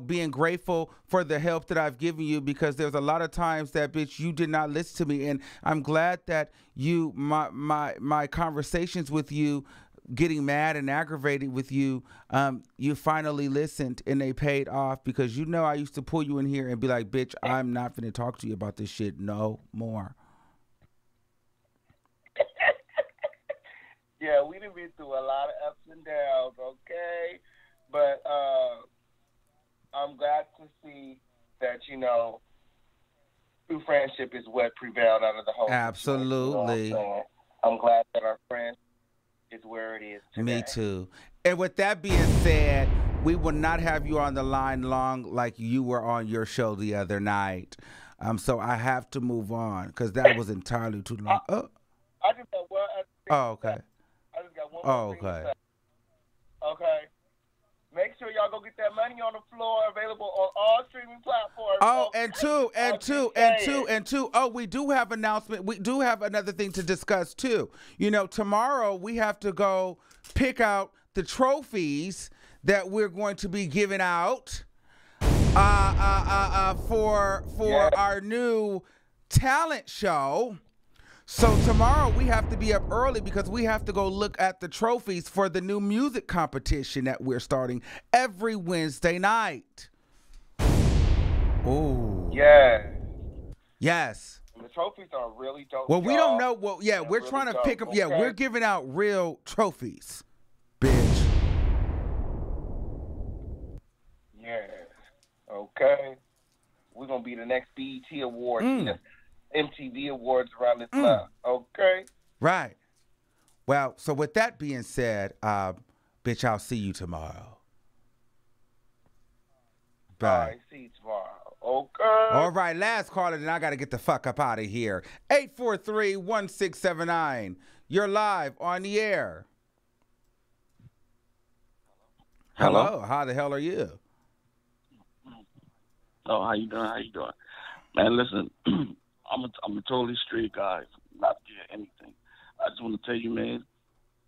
being grateful for the help that I've given you, because there's a lot of times that, bitch, you did not listen to me. And I'm glad that my conversations with you, getting mad and aggravated with you, you finally listened, and they paid off, because I used to pull you in here and be like, bitch, I'm not finna talk to you about this shit no more. Yeah, we done been through a lot of ups and downs, okay? But I'm glad to see that, true friendship is what prevailed out of the whole Absolutely. situation. I'm glad that our friendship is where it is today. Me too. And with that being said, we will not have you on the line long like you were on your show the other night. So I have to move on, because that was entirely too long. I just got one other thing. Oh, okay. I just got one more thing to say. Okay. Make sure y'all go get that money on the floor, available on all streaming platforms. Oh, and two. Oh, we do have announcement. We do have another thing to discuss too. Tomorrow we have to go pick out the trophies that we're going to be giving out for our new talent show. So tomorrow we have to be up early, because we have to go look at the trophies for the new music competition that we're starting every Wednesday night. Oh. Yeah. Yes. The trophies are really dope. Well, we don't know. Well, yeah, we're really trying to dope, pick them. Yeah, okay? we're giving out real trophies, bitch. Yeah. Okay. We're going to be the next BET Awards. MTV Awards around this month. Okay? Right. Well, so with that being said, bitch, I'll see you tomorrow. Bye. All right, see you tomorrow. Okay. All right, last caller, then I got to get the fuck up out of here. 843-1679. You're live on the air. Hello. How the hell are you? Oh, how you doing? How you doing? Man, listen, I'm a totally straight guy, not to get anything. I just want to tell you, man,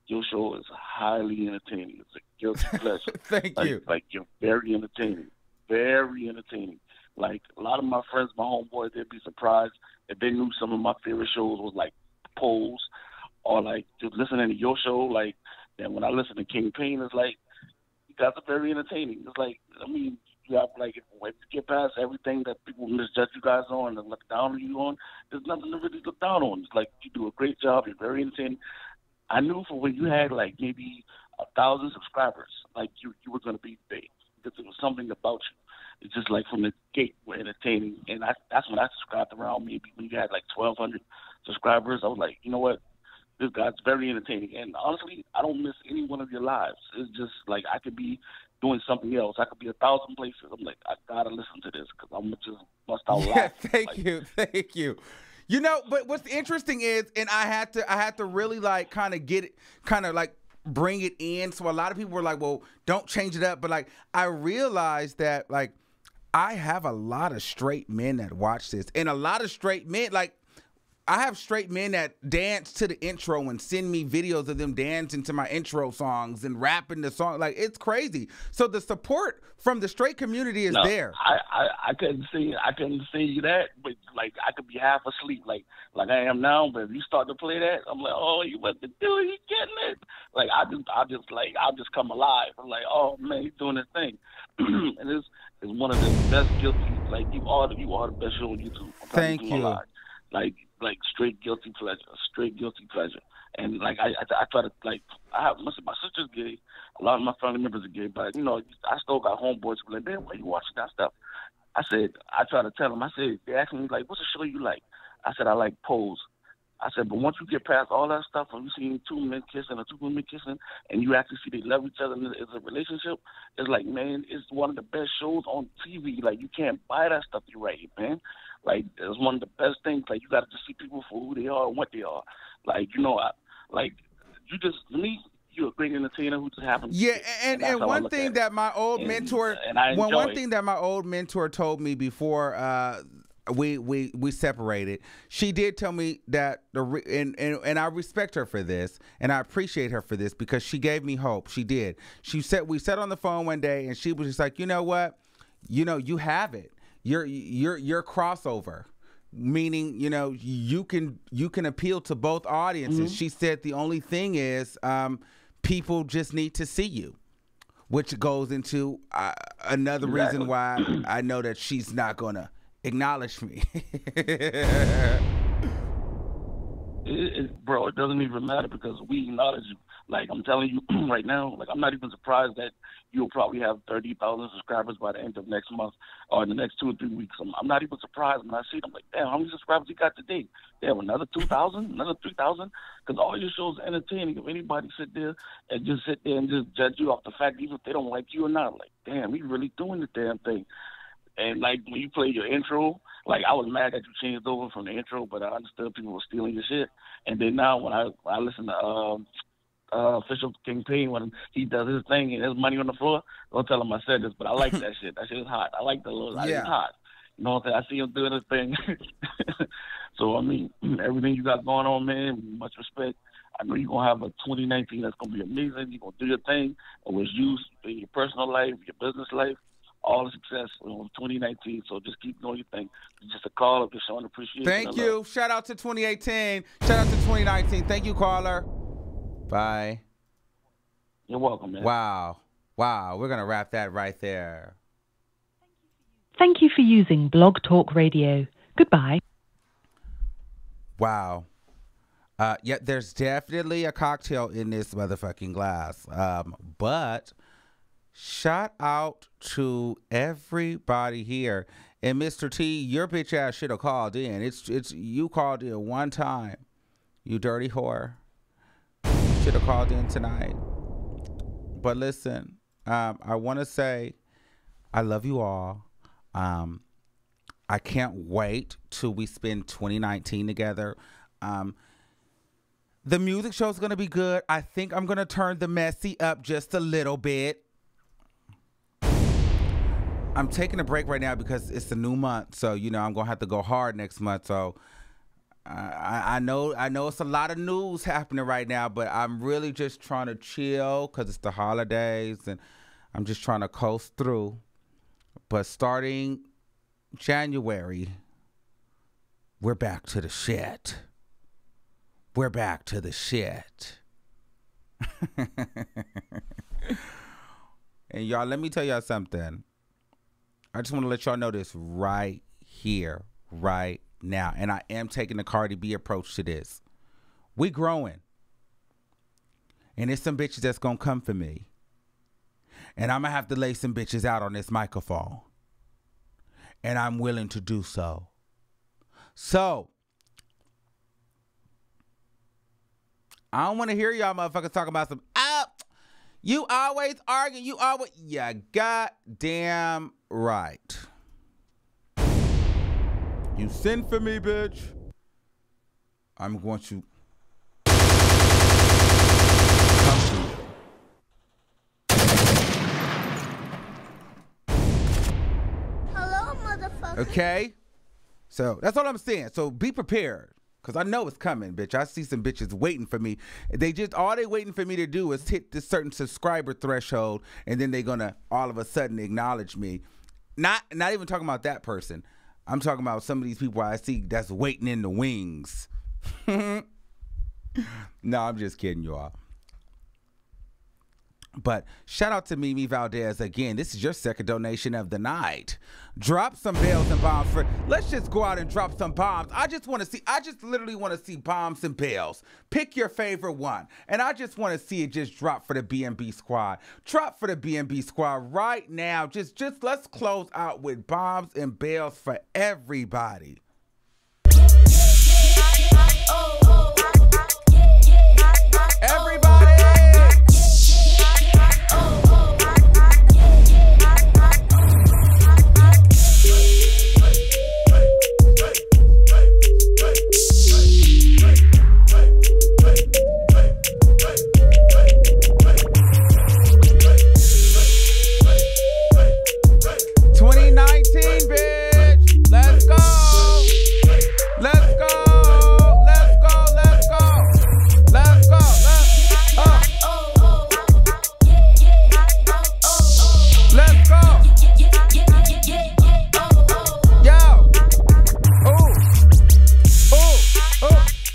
your show is highly entertaining. It's a guilty pleasure. Thank you. Like, you're very entertaining. Very entertaining. Like, a lot of my friends, my homeboys, they'd be surprised if they knew some of my favorite shows was, like, Pose or, like, just listening to your show. Like, and when I listen to King Payne, it's like, you guys are very entertaining. It's like, I mean, you have, like, if you get past everything that people misjudge you guys on and look down on you on, there's nothing to really look down on. It's like, you do a great job. You're very entertaining. I knew from when you had, like, maybe 1,000 subscribers, like, you were going to be big because there was something about you. It's just like from the gate, we're entertaining. And that's when I subscribed around maybe when you had like 1,200 subscribers. I was like, you know what? This guy's very entertaining. And honestly, I don't miss any one of your lives. It's just like I could be doing something else. I could be 1,000 places. I'm like, I got to listen to this because I'm going to just bust out laughing. Thank you. You know, but what's interesting is, and I had to really like kind of bring it in. So a lot of people were like, well, don't change it up. But like, I realized that like, I have a lot of straight men that watch this, and a lot of straight men, like, I have straight men that dance to the intro and send me videos of them dancing to my intro songs and rapping the song. Like, it's crazy. So the support from the straight community is there. I couldn't see you that, but like I could be half asleep, like I am now. But if you start to play that, I'm like, oh, you what to do? You getting it? Like I'll just come alive. I'm like, oh man, he's doing his thing, and it's one of the best guilty. Like you are the best show on YouTube. Thank you. Like straight guilty pleasure. And like I try to like my sister's gay, a lot of my family members are gay, but you know I still got homeboys who are like, man, why you watching that stuff? I try to tell them. I said, they ask me like, what's the show you like? I said I like Pose. I said, but once you get past all that stuff and you see two men kissing or two women kissing, and you actually see they love each other and it's a relationship, it's like, man, it's one of the best shows on TV. Like you can't buy that stuff you write, man. Like it's one of the best things. Like you got to just see people for who they are and what they are. Like you know, you're a great entertainer who just happens. Yeah, and one thing that my old mentor, one thing that my old mentor told me before we separated, she did tell me that and I respect her for this, and I appreciate her for this because she gave me hope. She did. We sat on the phone one day, and she was just like, you know what, you have it. You're crossover, meaning you can appeal to both audiences. Mm-hmm. She said the only thing is people just need to see you, which goes into another reason why I know that she's not gonna acknowledge me. Bro, it doesn't even matter because we acknowledge you. Like I'm telling you right now, like I'm not even surprised that you'll probably have 30,000 subscribers by the end of next month or in the next 2 or 3 weeks. I'm not even surprised when I see it. I'm like, damn, how many subscribers you got today? Damn, another 2,000, another 3,000? Because all your shows are entertaining. If anybody sit there and just judge you off the fact even if they don't like you or not, like, damn, he really doing the damn thing. And like when you play your intro, like I was mad that you changed over from the intro, but I understood people were stealing your shit. And then now when I listen to Official King Payne when he does his thing and there's money on the floor, don't tell him I said this, but I like that shit. That shit is hot. I like the little. Yeah. It's hot. You know what I'm saying? I see him doing his thing. So I mean, everything you got going on, man, much respect. I know you're gonna have a 2019 that's gonna be amazing. You're gonna do your thing, and was used in your personal life, your business life. All the success in 2019. So just keep doing your thing. It's just a call of just showing appreciation. Thank you. Shout out to 2018. Shout out to 2019. Thank you, caller. Bye. You're welcome, man. Wow. We're going to wrap that right there. Thank you for using Blog Talk Radio. Goodbye. Wow. Yeah, there's definitely a cocktail in this motherfucking glass. But shout out to everybody here. And Mr. T, your bitch ass should have called in. It's you called in one time. You dirty whore. You should have called in tonight. But listen, I want to say I love you all. I can't wait till we spend 2019 together. The music show is going to be good. I think I'm going to turn the messy up just a little bit. I'm taking a break right now because it's a new month. So, you know, I'm going to have to go hard next month. So I know it's a lot of news happening right now, but I'm really just trying to chill because it's the holidays and I'm just trying to coast through. But starting January, we're back to the shit. We're back to the shit. And y'all, let me tell y'all something. I just want to let y'all know this right here, right now. And I am taking the Cardi B approach to this. We growing. And there's some bitches that's going to come for me. And I'm going to have to lay some bitches out on this microphone. And I'm willing to do so. So, I don't want to hear y'all motherfuckers talking about some, you always argue, yeah, goddamn right. You send for me, bitch. I'm going to come to you. Hello, motherfucker. Okay? So, that's all I'm saying. So, be prepared. Because I know it's coming, bitch. I see some bitches waiting for me. All they waiting for me to do is hit this certain subscriber threshold, and then they're going to all of a sudden acknowledge me. Not even talking about that person. I'm talking about some of these people I see that's waiting in the wings. No, I'm just kidding, y'all. But shout out to Mimi Valdez again. This is your second donation of the night. Drop some bells and bombs for. Let's just go out and drop some bombs. I just literally want to see bombs and bells. Pick your favorite one. And I just want to see it just drop for the BNB squad. Drop for the BNB squad right now. Just let's close out with bombs and bells for everybody. Everybody.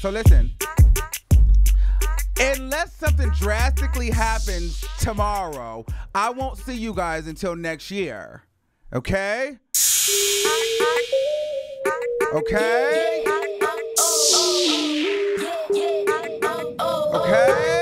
So listen, unless something drastically happens tomorrow, I won't see you guys until next year. Okay? Okay? Okay?